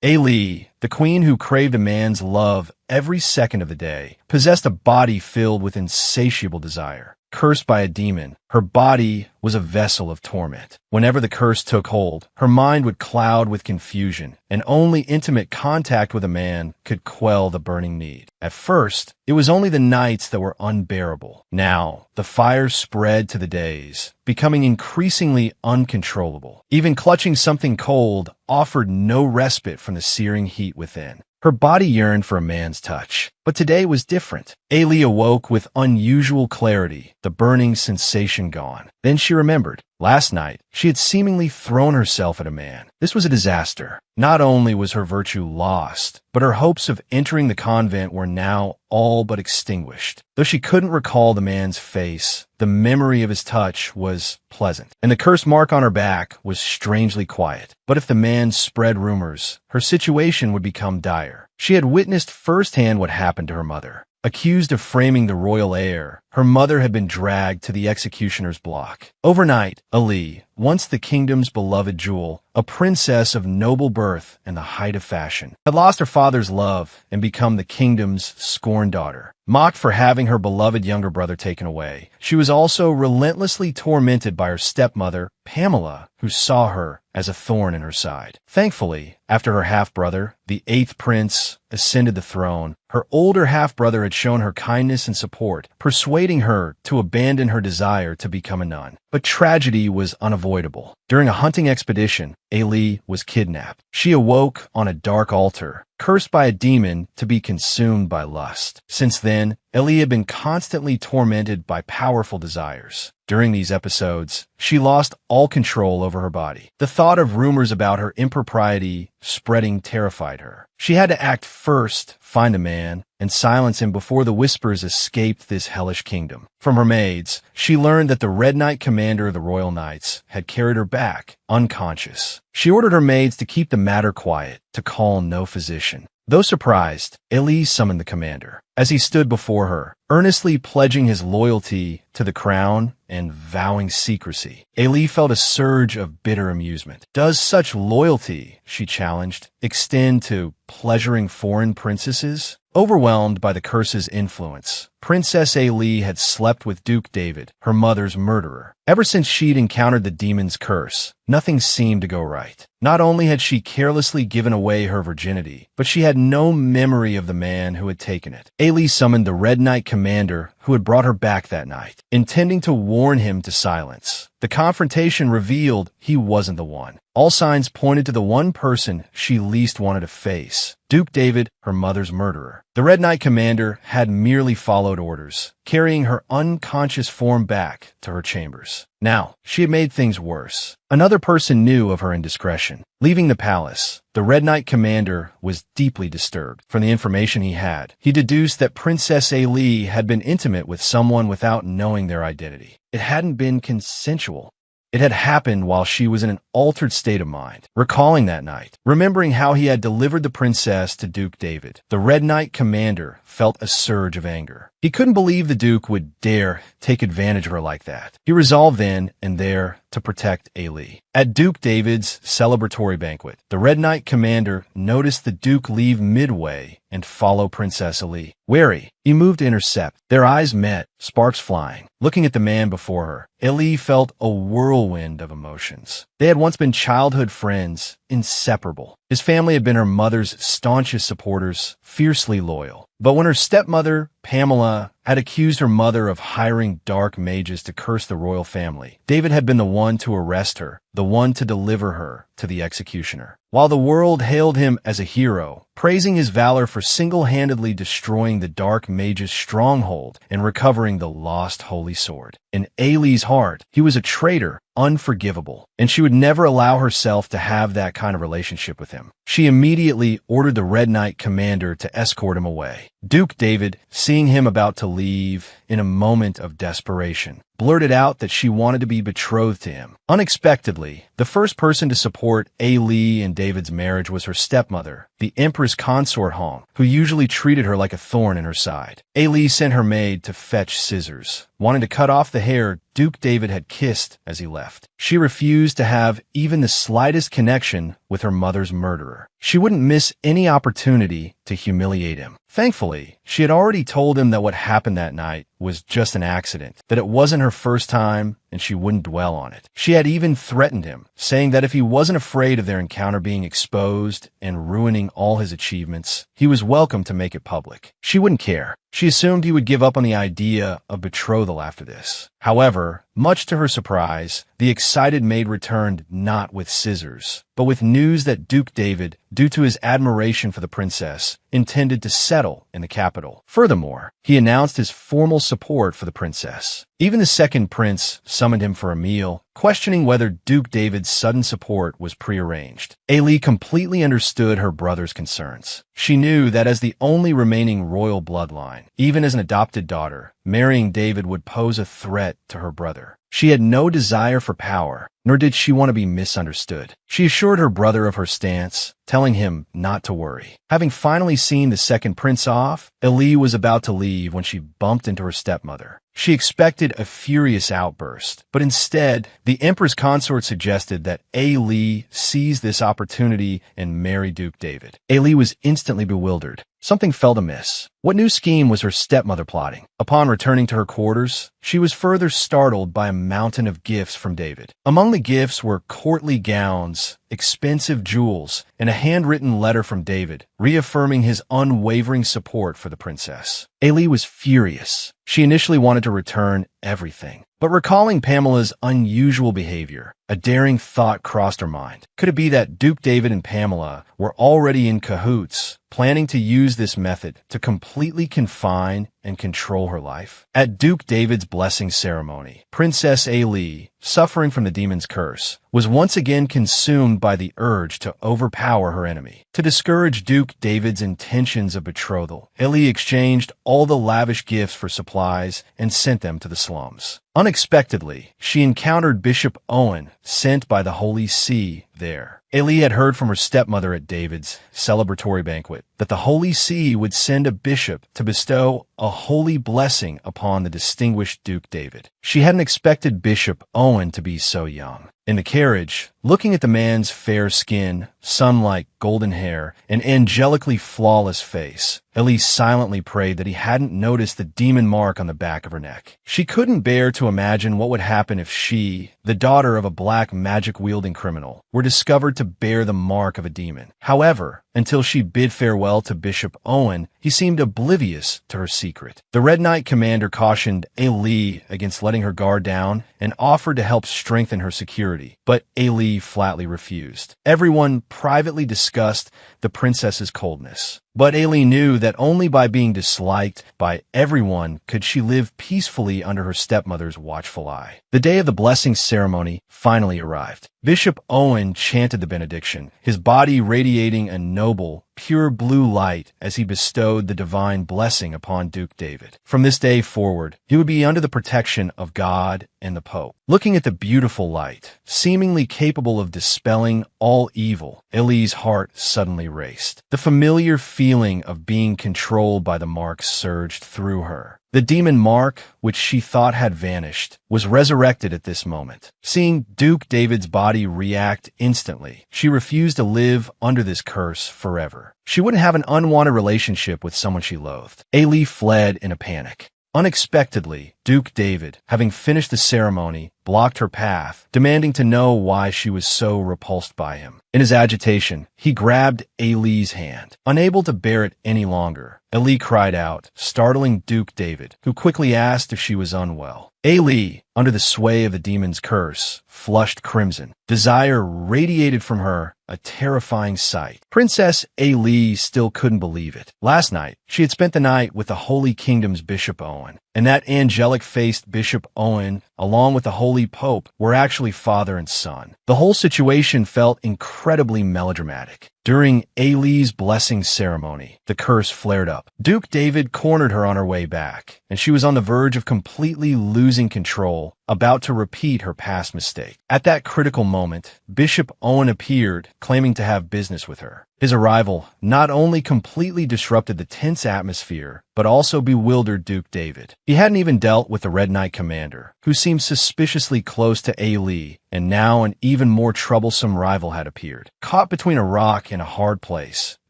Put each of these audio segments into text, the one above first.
Aili, the queen who craved a man's love every second of the day, possessed a body filled with insatiable desire. Cursed by a demon, her body was a vessel of torment. Whenever the curse took hold, her mind would cloud with confusion, and only intimate contact with a man could quell the burning need. At first, it was only the nights that were unbearable. Now, the fire spread to the days, becoming increasingly uncontrollable. Even clutching something cold offered no respite from the searing heat within. Her body yearned for a man's touch. But today was different. Aili awoke with unusual clarity, the burning sensation gone. Then she remembered. Last night, she had seemingly thrown herself at a man. This was a disaster. Not only was her virtue lost, but her hopes of entering the convent were now all but extinguished. Though she couldn't recall the man's face, the memory of his touch was pleasant, and the curse mark on her back was strangely quiet. But if the man spread rumors, her situation would become dire. She had witnessed firsthand what happened to her mother. Accused of framing the royal heir, her mother had been dragged to the executioner's block. Overnight, Ali, once the kingdom's beloved jewel, a princess of noble birth and the height of fashion, had lost her father's love and become the kingdom's scorned daughter. Mocked for having her beloved younger brother taken away, she was also relentlessly tormented by her stepmother, Pamela, who saw her as a thorn in her side. Thankfully, after her half-brother, the 8th prince, ascended the throne, her older half-brother had shown her kindness and support, persuading her to abandon her desire to become a nun. But tragedy was unavoidable. During a hunting expedition, Aili was kidnapped. She awoke on a dark altar, cursed by a demon to be consumed by lust. Since then, Aili had been constantly tormented by powerful desires. During these episodes, she lost all control over her body. The thought of rumors about her impropriety spreading terrified her. She had to act first, find a man, and silence him before the whispers escaped this hellish kingdom. From her maids, she learned that the Red Knight commander of the Royal Knights had carried her back, unconscious. She ordered her maids to keep the matter quiet, to call no physician. Though surprised, Aili summoned the commander. As he stood before her, earnestly pledging his loyalty to the crown and vowing secrecy, Aili felt a surge of bitter amusement. Does such loyalty, she challenged, extend to pleasuring foreign princesses? Overwhelmed by the curse's influence, Princess Aili had slept with Duke David, her mother's murderer. Ever since she'd encountered the demon's curse, nothing seemed to go right. Not only had she carelessly given away her virginity, but she had no memory of the man who had taken it. Aili summoned the Red Knight commander who had brought her back that night, intending to warn him to silence. The confrontation revealed he wasn't the one. All signs pointed to the one person she least wanted to face, Duke David, her mother's murderer. The Red Knight commander had merely followed orders, carrying her unconscious form back to her chambers. Now, she had made things worse. Another person knew of her indiscretion. Leaving the palace, the Red Knight commander was deeply disturbed. From the information he had, he deduced that Princess Aili had been intimate with someone without knowing their identity. It hadn't been consensual. It had happened while she was in an altered state of mind. Recalling that night, remembering how he had delivered the princess to Duke David, the Red Knight commander felt a surge of anger. He couldn't believe the Duke would dare take advantage of her like that. He resolved then and there to protect Aili. At Duke David's celebratory banquet, the Red Knight commander noticed the Duke leave midway and follow Princess Aili. Wary, he moved to intercept. Their eyes met, sparks flying. Looking at the man before her, Aili felt a whirlwind of emotions. They had once been childhood friends, inseparable. His family had been her mother's staunchest supporters, fiercely loyal. But when her stepmother, Pamela, had accused her mother of hiring dark mages to curse the royal family, David had been the one to arrest her, the one to deliver her to the executioner. While the world hailed him as a hero, praising his valor for single-handedly destroying the dark mage's stronghold and recovering the lost holy sword, in Aili's heart, he was a traitor, unforgivable, and she would never allow herself to have that kind of relationship with him. She immediately ordered the Red Knight commander to escort him away. Duke David, seeing him about to leave in a moment of desperation, blurted out that she wanted to be betrothed to him. Unexpectedly, the first person to support Aili and David's marriage was her stepmother, the Empress Consort Hong, who usually treated her like a thorn in her side. Aili sent her maid to fetch scissors. wanting to cut off the hair Duke David had kissed as he left. She refused to have even the slightest connection with her mother's murderer. She wouldn't miss any opportunity to humiliate him. Thankfully, she had already told him that what happened that night was just an accident, that it wasn't her first time and she wouldn't dwell on it. She had even threatened him, saying that if he wasn't afraid of their encounter being exposed and ruining all his achievements, he was welcome to make it public. She wouldn't care. She assumed he would give up on the idea of betrothal after this. However, much to her surprise, the excited maid returned not with scissors, but with news that Duke David, due to his admiration for the princess, intended to settle in the capital. Furthermore, he announced his formal support for the princess. Even the second prince summoned him for a meal, questioning whether Duke David's sudden support was prearranged. Ailey completely understood her brother's concerns. She knew that as the only remaining royal bloodline, even as an adopted daughter, marrying David would pose a threat to her brother. She had no desire for power, nor did she want to be misunderstood. She assured her brother of her stance, telling him not to worry. Having finally seen the second prince off, Ailey was about to leave when she bumped into her stepmother. She expected a furious outburst, but instead, the Empress consort suggested that Ailey seize this opportunity and marry Duke David. Ailey was instantly bewildered. Something felt amiss. What new scheme was her stepmother plotting? Upon returning to her quarters, she was further startled by a mountain of gifts from David. Among the gifts were courtly gowns, expensive jewels, and a handwritten letter from David, reaffirming his unwavering support for the princess. Ailey was furious. She initially wanted to return everything. But recalling Pamela's unusual behavior, a daring thought crossed her mind. Could it be that Duke David and Pamela were already in cahoots, planning to use this method to completely confine and control her life? At Duke David's blessing ceremony, Princess Ailey, suffering from the demon's curse, was once again consumed by the urge to overpower her enemy. To discourage Duke David's intentions of betrothal, Ailey exchanged all the lavish gifts for supplies and sent them to the slums. Unexpectedly, she encountered Bishop Owen, sent by the Holy See there. Ailey had heard from her stepmother at David's celebratory banquet that the Holy See would send a bishop to bestow a holy blessing upon the distinguished Duke David. She hadn't expected Bishop Owen to be so young. In the carriage, looking at the man's fair skin, sun-like golden hair, and angelically flawless face, Ailey silently prayed that he hadn't noticed the demon mark on the back of her neck. She couldn't bear to imagine what would happen if she, the daughter of a black magic-wielding criminal, were discovered to bear the mark of a demon. However, until she bid farewell to Bishop Owen, he seemed oblivious to her secret. The Red Knight commander cautioned Ailey against letting her guard down and offered to help strengthen her security, but Ailey flatly refused. Everyone privately discussed the princess's coldness, but Ailey knew that only by being disliked by everyone could she live peacefully under her stepmother's watchful eye. The day of the blessing ceremony finally arrived. Bishop Owen chanted the benediction, his body radiating a noble, pure blue light as he bestowed the divine blessing upon Duke David. From this day forward, he would be under the protection of God and the Pope. Looking at the beautiful light, seemingly capable of dispelling all evil, Ailey's heart suddenly raced. The familiar feeling of being controlled by the mark surged through her. The demon mark, which she thought had vanished, was resurrected at this moment. Seeing Duke David's body react instantly, she refused to live under this curse forever. She wouldn't have an unwanted relationship with someone she loathed. Ailey fled in a panic. Unexpectedly, Duke David, having finished the ceremony, blocked her path, demanding to know why she was so repulsed by him. In his agitation, he grabbed Ailey's hand. Unable to bear it any longer, Ailey cried out, startling Duke David, who quickly asked if she was unwell. Ailey, under the sway of the demon's curse, flushed crimson. Desire radiated from her, a terrifying sight. Princess Ailey still couldn't believe it. Last night, she had spent the night with the Holy Kingdom's Bishop Owen, and that angelic-faced Bishop Owen, along with the Holy Pope, were actually father and son. The whole situation felt incredibly melodramatic. During Ailey's blessing ceremony, the curse flared up. Duke David cornered her on her way back, and she was on the verge of completely losing control about to repeat her past mistake. At that critical moment, Bishop Owen appeared, claiming to have business with her. His arrival not only completely disrupted the tense atmosphere, but also bewildered Duke David. He hadn't even dealt with the Red Knight commander, who seemed suspiciously close to Ailey, and now an even more troublesome rival had appeared. Caught between a rock and a hard place,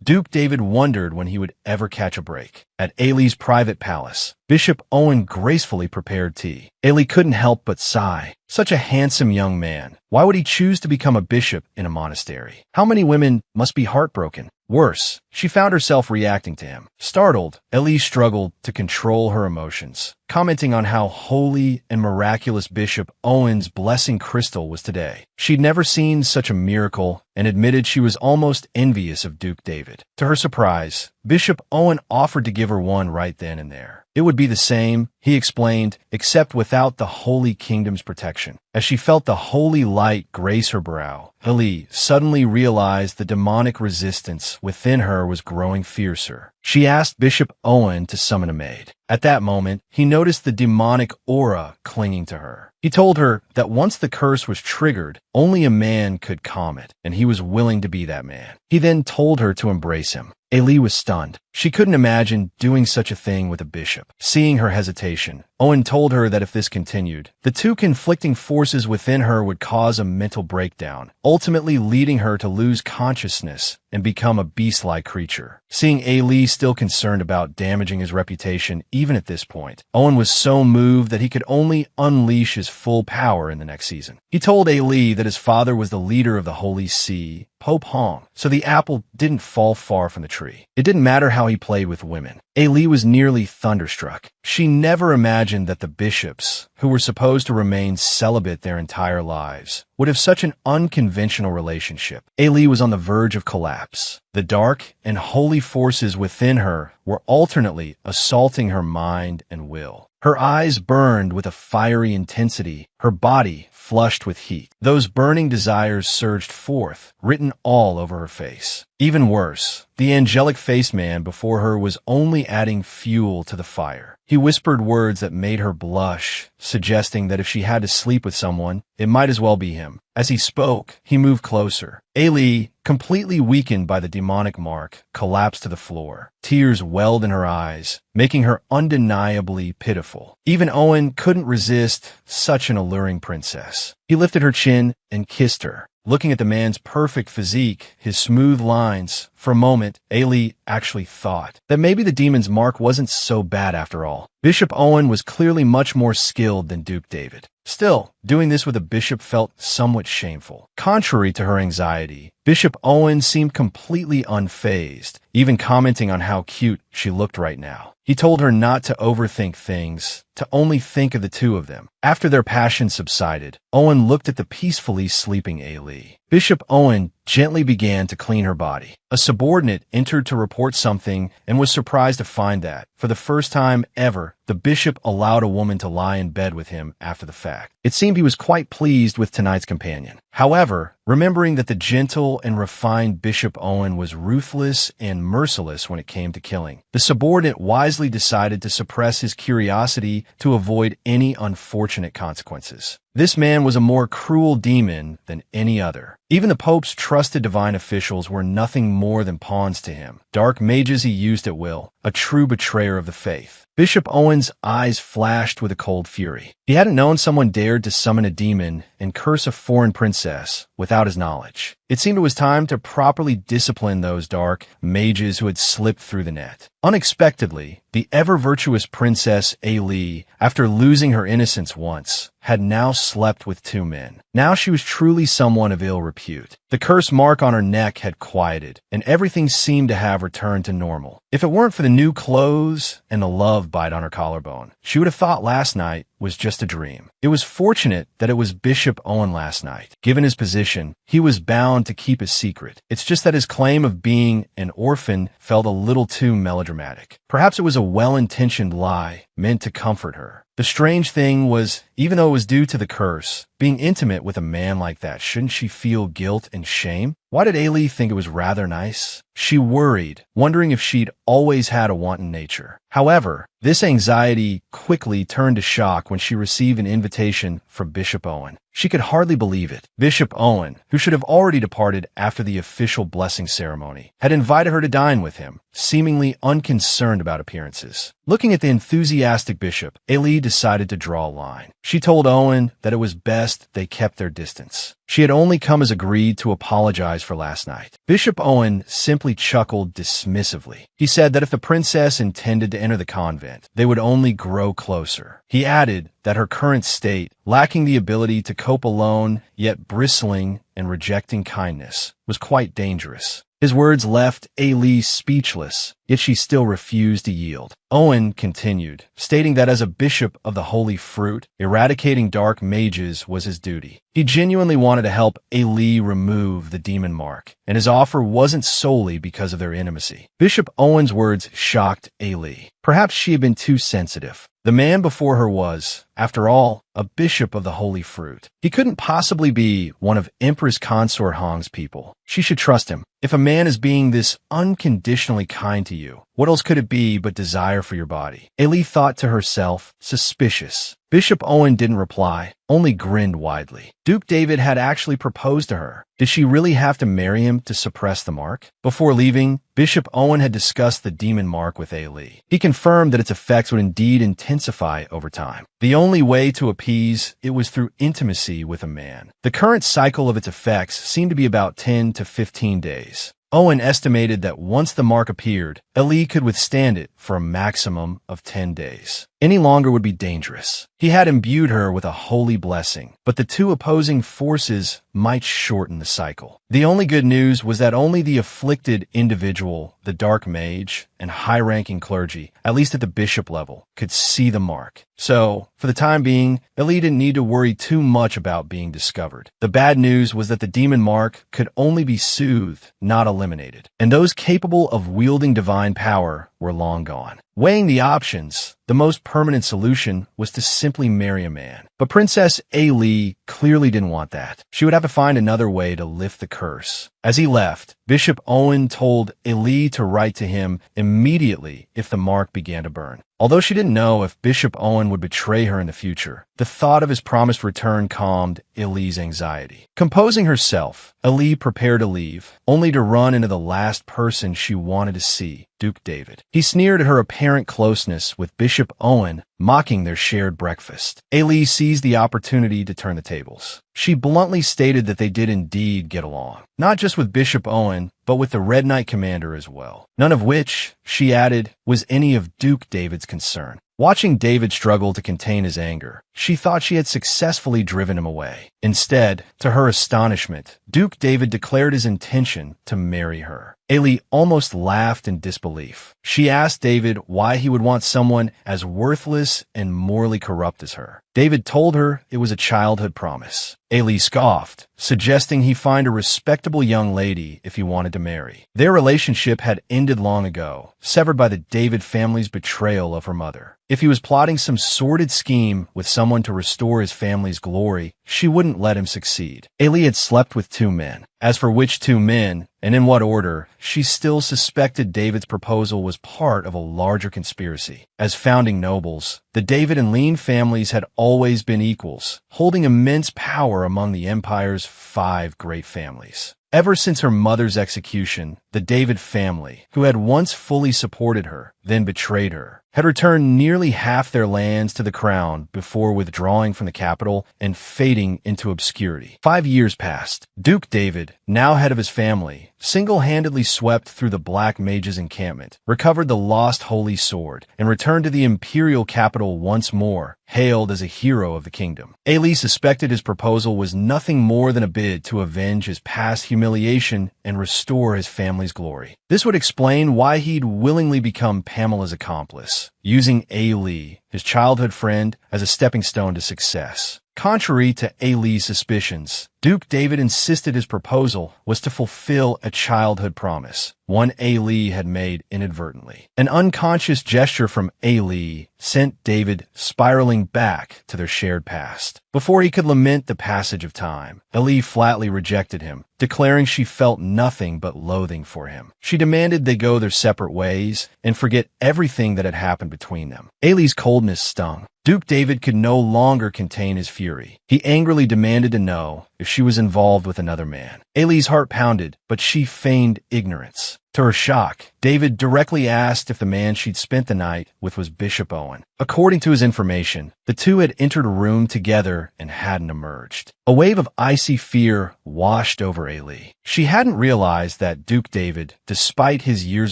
Duke David wondered when he would ever catch a break. At Ailey's private palace, Bishop Owen gracefully prepared tea. Ailey couldn't help but sigh. Such a handsome young man. Why would he choose to become a bishop in a monastery? How many women must be heartbroken? Worse, she found herself reacting to him. Startled, Elise struggled to control her emotions, commenting on how holy and miraculous Bishop Owen's blessing crystal was today. She'd never seen such a miracle and admitted she was almost envious of Duke David. To her surprise, Bishop Owen offered to give her one right then and there. It would be the same, he explained, except without the Holy Kingdom's protection. As she felt the holy light grace her brow, Ellie suddenly realized the demonic resistance within her was growing fiercer. She asked Bishop Owen to summon a maid. At that moment, he noticed the demonic aura clinging to her. He told her that once the curse was triggered, only a man could calm it, and he was willing to be that man. He then told her to embrace him. Ailey was stunned. She couldn't imagine doing such a thing with a bishop. Seeing her hesitation, Owen told her that if this continued, the two conflicting forces within her would cause a mental breakdown, ultimately leading her to lose consciousness and become a beast-like creature. Seeing Ailey still concerned about damaging his reputation even at this point, Owen was so moved that he could only unleash his full power in the next season. He told Ailey that his father was the leader of the Holy See, Pope Hong, so the apple didn't fall far from the tree. It didn't matter how he played with women. Ailey was nearly thunderstruck. She never imagined that the bishops, who were supposed to remain celibate their entire lives, would have such an unconventional relationship. Ailey was on the verge of collapse. The dark and holy forces within her were alternately assaulting her mind and will. Her eyes burned with a fiery intensity, her body flushed with heat. Those burning desires surged forth, written all over her face. Even worse, the angelic-faced man before her was only adding fuel to the fire. He whispered words that made her blush, suggesting that if she had to sleep with someone, it might as well be him. As he spoke, he moved closer. Ailey, completely weakened by the demonic mark, collapsed to the floor. Tears welled in her eyes, making her undeniably pitiful. Even Owen couldn't resist such an alluring princess. He lifted her chin and kissed her. Looking at the man's perfect physique, his smooth lines, for a moment, Ailey actually thought that maybe the demon's mark wasn't so bad after all. Bishop Owen was clearly much more skilled than Duke David. Still, doing this with a bishop felt somewhat shameful. Contrary to her anxiety, Bishop Owen seemed completely unfazed, even commenting on how cute she looked right now. He told her not to overthink things, to only think of the two of them. After their passion subsided, Owen looked at the peacefully sleeping Ailey. Bishop Owen gently began to clean her body. A subordinate entered to report something and was surprised to find that, for the first time ever, the bishop allowed a woman to lie in bed with him after the fact. It seemed he was quite pleased with tonight's companion. However, remembering that the gentle and refined Bishop Owen was ruthless and merciless when it came to killing, the subordinate wisely decided to suppress his curiosity to avoid any unfortunate consequences. This man was a more cruel demon than any other. Even the Pope's trusted divine officials were nothing more than pawns to him. Dark mages he used at will, a true betrayer of the faith. Bishop Owen's eyes flashed with a cold fury. He hadn't known someone dared to summon a demon and curse a foreign princess without his knowledge. It seemed it was time to properly discipline those dark mages who had slipped through the net. Unexpectedly, the ever-virtuous Princess Ailey, after losing her innocence once, had now slept with two men. Now she was truly someone of ill repute. The curse mark on her neck had quieted, and everything seemed to have returned to normal. If it weren't for the new clothes and the love bite on her collarbone, she would have thought last night was just a dream. It was fortunate that it was Bishop Owen last night. Given his position, he was bound to keep his secret. It's just that his claim of being an orphan felt a little too melodramatic. Perhaps it was a well-intentioned lie meant to comfort her. The strange thing was, Even though it was due to the curse, being intimate with a man like that, shouldn't she feel guilt and shame? Why did Ailey think it was rather nice? She worried, wondering if she'd always had a wanton nature. However, this anxiety quickly turned to shock when she received an invitation from Bishop Owen. She could hardly believe it. Bishop Owen, who should have already departed after the official blessing ceremony, had invited her to dine with him, seemingly unconcerned about appearances. Looking at the enthusiastic bishop, Ailey decided to draw a line. She told Owen that it was best they kept their distance. She had only come as agreed to apologize for last night. Bishop Owen simply chuckled dismissively. He said that if the princess intended to enter the convent, they would only grow closer. He added that her current state, lacking the ability to cope alone, yet bristling and rejecting kindness, was quite dangerous. His words left Ailey speechless, yet she still refused to yield. Owen continued, stating that as a bishop of the Holy Fruit, eradicating dark mages was his duty. He genuinely wanted to help Ailey remove the demon mark, and his offer wasn't solely because of their intimacy. Bishop Owen's words shocked Ailey. Perhaps she had been too sensitive. The man before her was, after all, a bishop of the Holy Fruit. He couldn't possibly be one of Empress Consort Hong's people. She should trust him. If a man is being this unconditionally kind to you, what else could it be but desire for your body? Ailey thought to herself, suspicious. Bishop Owen didn't reply, only grinned widely. Duke David had actually proposed to her. Did she really have to marry him to suppress the mark? Before leaving, Bishop Owen had discussed the demon mark with Ailey. He confirmed that its effects would indeed intensify over time. The only way to appease it was through intimacy with a man. The current cycle of its effects seemed to be about 10 to 15 days. Owen estimated that once the mark appeared, Ailey could withstand it for a maximum of 10 days. Any longer would be dangerous. He had imbued her with a holy blessing, but the two opposing forces might shorten the cycle. The only good news was that only the afflicted individual, the dark mage, and high-ranking clergy, at least at the bishop level, could see the mark. So, for the time being, Ailey didn't need to worry too much about being discovered. The bad news was that the demon mark could only be soothed, not eliminated, and those capable of wielding divine power were long gone. Weighing the options, the most permanent solution was to simply marry a man. But Princess Ailey clearly didn't want that. She would have to find another way to lift the curse. As he left, Bishop Owen told Ailey to write to him immediately if the mark began to burn. Although she didn't know if Bishop Owen would betray her in the future, the thought of his promised return calmed Ailey's anxiety. Composing herself, Ailey prepared to leave, only to run into the last person she wanted to see, Duke David. He sneered at her apparent closeness with Bishop Owen, mocking their shared breakfast. Ailey seized the opportunity to turn the tables. She bluntly stated that they did indeed get along, not just with Bishop Owen, but with the Red Knight commander as well. None of which, she added, was any of Duke David's concern. Watching David struggle to contain his anger, she thought she had successfully driven him away. Instead, to her astonishment, Duke David declared his intention to marry her. Ailey almost laughed in disbelief. She asked David why he would want someone as worthless and morally corrupt as her. David told her it was a childhood promise. Ailey scoffed, suggesting he find a respectable young lady if he wanted to marry. Their relationship had ended long ago, severed by the David family's betrayal of her mother. If he was plotting some sordid scheme with someone to restore his family's glory, she wouldn't let him succeed. Ailey had slept with 2 men. As for which 2 men, and in what order, she still suspected David's proposal was part of a larger conspiracy. As founding nobles, the David and Lean families had always been equals, holding immense power among the empire's 5 great families. Ever since her mother's execution, the David family, who had once fully supported her, then betrayed her, had returned nearly half their lands to the crown before withdrawing from the capital and fading into obscurity. 5 years passed. Duke David, now head of his family, single-handedly swept through the Black Mage's encampment, recovered the lost Holy Sword, and returned to the imperial capital once more, hailed as a hero of the kingdom. Ailey suspected his proposal was nothing more than a bid to avenge his past humiliation and restore his family's glory. This would explain why he'd willingly become Pamela's accomplice, using Ailey, his childhood friend, as a stepping stone to success. Contrary to Ailey's suspicions, Duke David insisted his proposal was to fulfill a childhood promise, one Ailey had made inadvertently. An unconscious gesture from Ailey sent David spiraling back to their shared past. Before he could lament the passage of time, Ailey flatly rejected him, declaring she felt nothing but loathing for him. She demanded they go their separate ways and forget everything that had happened between them. Ailey's coldness stung. Duke David could no longer contain his fury. He angrily demanded to know if she was involved with another man. Ailey's heart pounded, but she feigned ignorance. To her shock, David directly asked if the man she'd spent the night with was Bishop Owen. According to his information, the two had entered a room together and hadn't emerged. A wave of icy fear washed over Ailey. She hadn't realized that Duke David, despite his years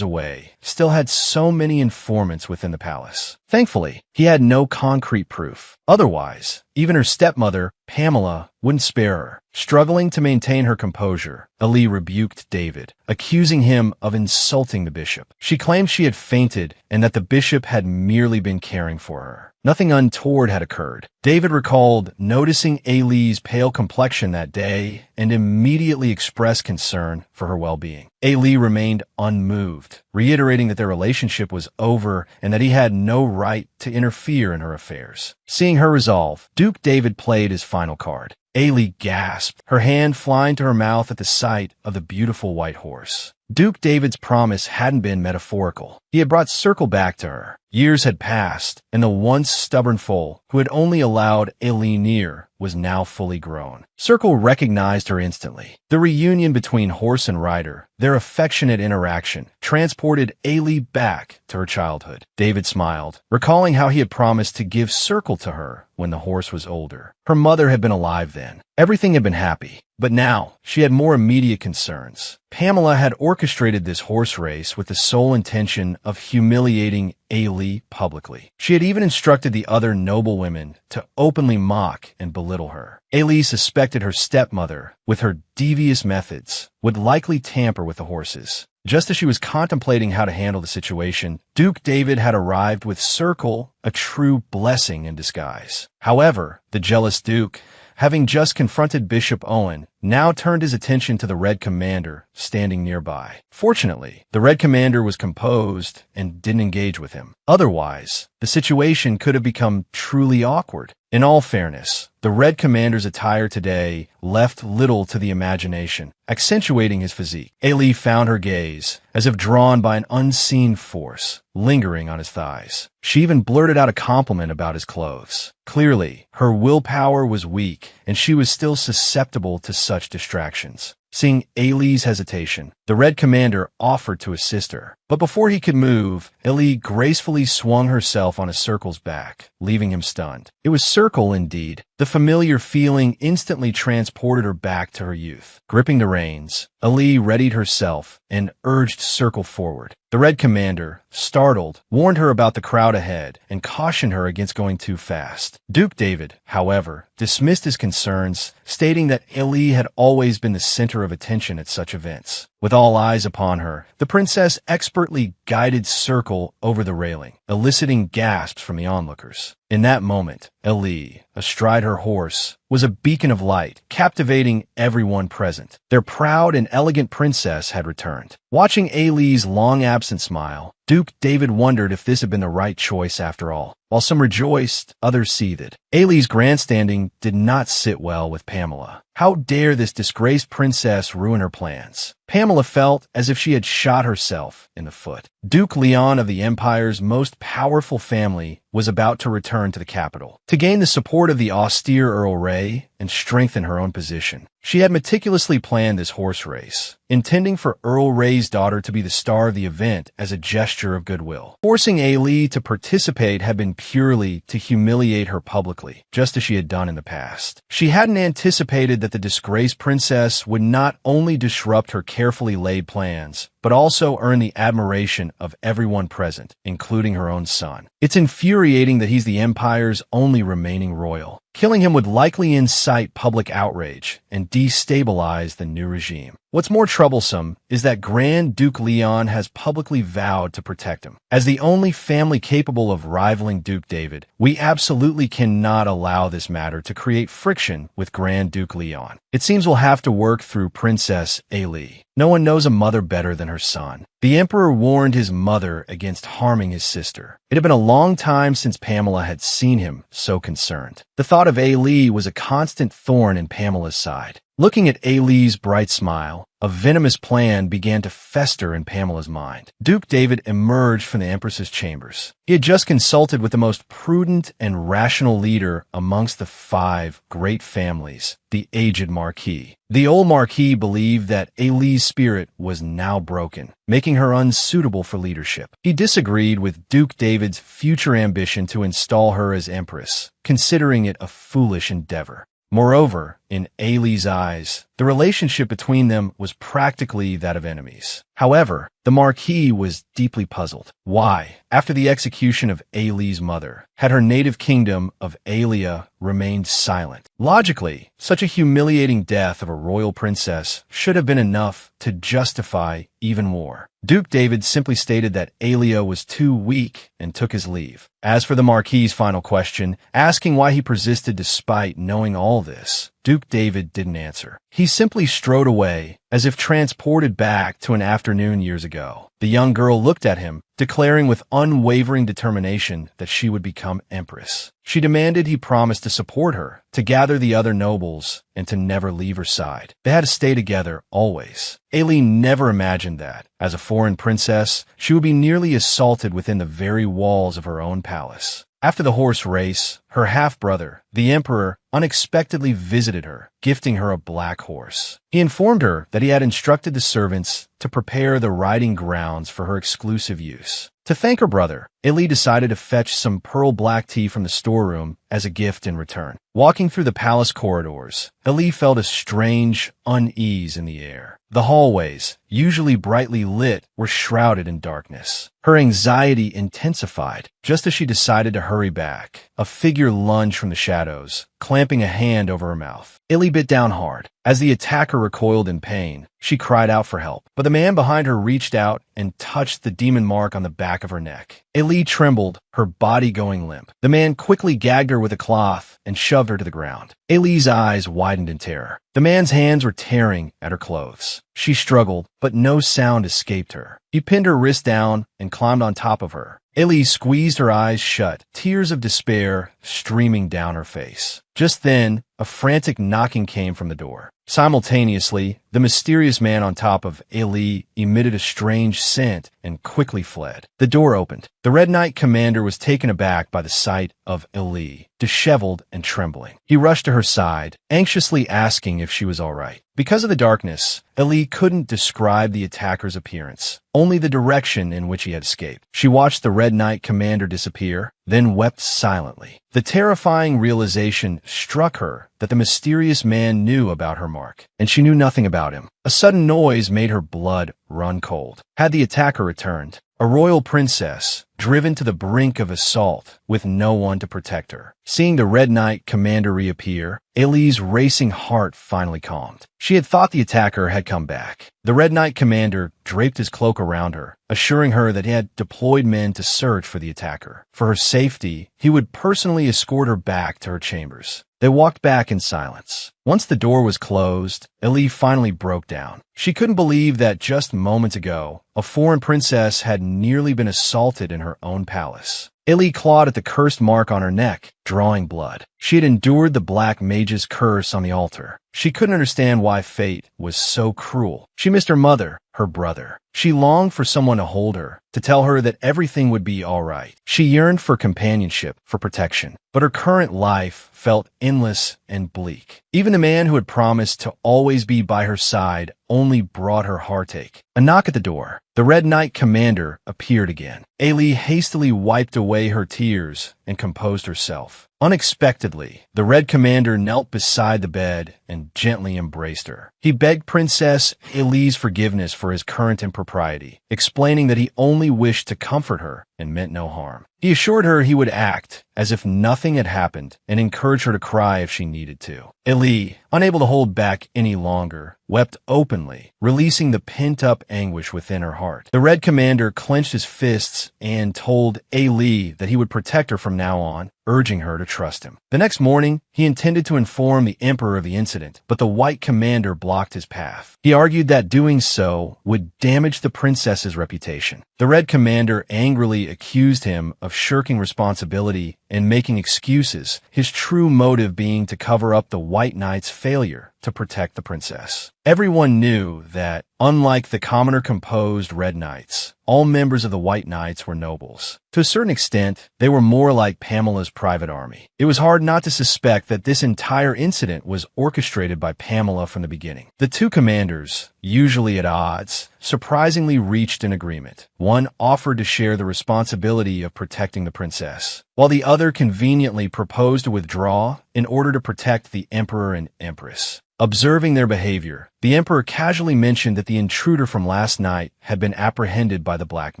away, still had so many informants within the palace. Thankfully, he had no concrete proof. Otherwise, even her stepmother, Pamela, wouldn't spare her. Struggling to maintain her composure, Ailey rebuked David, accusing him of insulting the bishop. She claimed she had fainted and that the bishop had merely been caring for her. Nothing untoward had occurred. David recalled noticing Ailey's pale complexion that day and immediately expressed concern for her well-being. Ailey remained unmoved, reiterating that their relationship was over and that he had no right to interfere in her affairs. Seeing her resolve, Duke David played his final card. Ailey gasped, her hand flying to her mouth at the sight of the beautiful white horse. Duke David's promise hadn't been metaphorical. He had brought Circle back to her. Years had passed, and the once stubborn foal, who had only allowed Ailey near, was now fully grown. Circle recognized her instantly. The reunion between horse and rider, their affectionate interaction, transported Ailey back to her childhood. David smiled, recalling how he had promised to give Circle to her when the horse was older. Her mother had been alive then. Everything had been happy. But now, she had more immediate concerns. Pamela had orchestrated this horse race with the sole intention of humiliating Ailey publicly. She had even instructed the other noble women to openly mock and belittle her. Ailey suspected her stepmother, with her devious methods, would likely tamper with the horses. Just as she was contemplating how to handle the situation, Duke David had arrived with Circle, a true blessing in disguise. However, the jealous Duke, having just confronted Bishop Owen, now turned his attention to the Red Commander standing nearby. Fortunately, the Red Commander was composed and didn't engage with him. Otherwise, the situation could have become truly awkward. In all fairness, the Red Commander's attire today left little to the imagination, accentuating his physique. Ailey found her gaze, as if drawn by an unseen force, lingering on his thighs. She even blurted out a compliment about his clothes. Clearly, her willpower was weak, and she was still susceptible to such distractions. Seeing Ailey's hesitation, the Red Commander offered to assist her. But before he could move, Ailey gracefully swung herself on Circle's back, leaving him stunned. It was Circle, indeed. The familiar feeling instantly transported her back to her youth. Gripping the reins, Ailey readied herself and urged Circle forward. The Red Commander, startled, warned her about the crowd ahead and cautioned her against going too fast. Duke David, however, dismissed his concerns, stating that Ailey had always been the center of attention at such events. With all eyes upon her, the princess expertly guided Circle over the railing, eliciting gasps from the onlookers. In that moment, Ailey, astride her horse, was a beacon of light, captivating everyone present. Their proud and elegant princess had returned. Watching Ailey's long-absent smile, Duke David wondered if this had been the right choice after all. While some rejoiced, others seethed. Ailey's grandstanding did not sit well with Pamela. How dare this disgraced princess ruin her plans? Pamela felt as if she had shot herself in the foot. Duke Leon of the Empire's most powerful family was about to return to the capital to gain the support of the austere Earl Ray and strengthen her own position. She had meticulously planned this horse race, intending for Earl Ray's daughter to be the star of the event as a gesture of goodwill. Forcing Ailey to participate had been purely to humiliate her publicly, just as she had done in the past. She hadn't anticipated that the disgraced princess would not only disrupt her carefully laid plans, but also earn the admiration of everyone present, including her own son. It's infuriating that he's the empire's only remaining royal. Killing him would likely incite public outrage and destabilize the new regime. What's more troublesome is that Grand Duke Leon has publicly vowed to protect him. As the only family capable of rivaling Duke David, we absolutely cannot allow this matter to create friction with Grand Duke Leon. It seems we'll have to work through Princess Ailey. No one knows a mother better than her son. The emperor warned his mother against harming his sister. It had been a long time since Pamela had seen him so concerned. The thought of Ailey was a constant thorn in Pamela's side. Looking at Ailey's bright smile, a venomous plan began to fester in Pamela's mind. Duke David emerged from the Empress's chambers. He had just consulted with the most prudent and rational leader amongst the 5 great families, the aged Marquis. The old Marquis believed that Ailey's spirit was now broken, making her unsuitable for leadership. He disagreed with Duke David's future ambition to install her as Empress, considering it a foolish endeavor. Moreover, in Ailey's eyes, the relationship between them was practically that of enemies. However, the Marquis was deeply puzzled. Why, after the execution of Ailey's mother, had her native kingdom of Aelia remained silent? Logically, such a humiliating death of a royal princess should have been enough to justify even more. Duke David simply stated that Aelia was too weak and took his leave. As for the Marquis's final question, asking why he persisted despite knowing all this, Duke David didn't answer. He simply strode away, as if transported back to an afternoon years ago. The young girl looked at him, declaring with unwavering determination that she would become empress. She demanded he promise to support her, to gather the other nobles, and to never leave her side. They had to stay together always. Ailey never imagined that, as a foreign princess, she would be nearly assaulted within the very walls of her own palace. After the horse race, her half-brother, the emperor, unexpectedly visited her, gifting her a black horse. He informed her that he had instructed the servants to prepare the riding grounds for her exclusive use. To thank her brother, Ailey decided to fetch some pearl black tea from the storeroom as a gift in return. Walking through the palace corridors, Ailey felt a strange unease in the air. The hallways, usually brightly lit, were shrouded in darkness. Her anxiety intensified just as she decided to hurry back. A figure lunged from the shadows, clamping a hand over her mouth. Ailey bit down hard. As the attacker recoiled in pain, she cried out for help, but the man behind her reached out and touched the demon mark on the back of her neck. Ailey trembled, her body going limp. The man quickly gagged her with a cloth and shoved her to the ground. Ailey's eyes widened in terror. The man's hands were tearing at her clothes. She struggled, but no sound escaped her. He pinned her wrist down and climbed on top of her. Ailey squeezed her eyes shut, tears of despair streaming down her face. Just then, a frantic knocking came from the door. Simultaneously, the mysterious man on top of Ailey emitted a strange scent and quickly fled. The door opened. The Red Knight commander was taken aback by the sight of Ailey, disheveled and trembling. He rushed to her side, anxiously asking if she was all right. Because of the darkness, Ailey couldn't describe the attacker's appearance, only the direction in which he had escaped. She watched the Red Knight commander disappear, then wept silently. The terrifying realization struck her that the mysterious man knew about her mark, and she knew nothing about him. A sudden noise made her blood run cold. Had the attacker returned? A royal princess, driven to the brink of assault, with no one to protect her. Seeing the Red Knight commander reappear, Ailey's racing heart finally calmed. She had thought the attacker had come back. The Red Knight commander draped his cloak around her, assuring her that he had deployed men to search for the attacker. For her safety, he would personally escort her back to her chambers. They walked back in silence. Once the door was closed, Ailey finally broke down. She couldn't believe that just moments ago, a foreign princess had nearly been assaulted in her own palace. Ailey clawed at the cursed mark on her neck, drawing blood. She had endured the Black Mage's curse on the altar. She couldn't understand why fate was so cruel. She missed her mother, her brother. She longed for someone to hold her, to tell her that everything would be all right. She yearned for companionship, for protection. But her current life felt endless and bleak. Even the man who had promised to always be by her side only brought her heartache. A knock at the door. The Red Knight commander appeared again. Ailey hastily wiped away her tears and composed herself. Unexpectedly, the Red Commander knelt beside the bed and gently embraced her. He begged Princess Elise forgiveness for his current impropriety, explaining that he only wished to comfort her and meant no harm. He assured her he would act as if nothing had happened and encouraged her to cry if she needed to. Elise, unable to hold back any longer, wept openly, releasing the pent-up anguish within her heart. The Red Commander clenched his fists and told Elise that he would protect her from now on, urging her to trust him. The next morning, he intended to inform the Emperor of the incident, but the White Commander blocked his path. He argued that doing so would damage the princess's reputation. The Red Commander angrily accused him of shirking responsibility and making excuses, his true motive being to cover up the White Knight's failure to protect the princess. Everyone knew that, unlike the commoner-composed Red Knights, all members of the White Knights were nobles. To a certain extent, they were more like Pamela's private army. It was hard not to suspect that this entire incident was orchestrated by Pamela from the beginning. The two commanders, usually at odds, surprisingly reached an agreement. One offered to share the responsibility of protecting the princess, while the other conveniently proposed to withdraw in order to protect the Emperor and Empress. Observing their behavior, the Emperor casually mentioned that the intruder from last night had been apprehended by the Black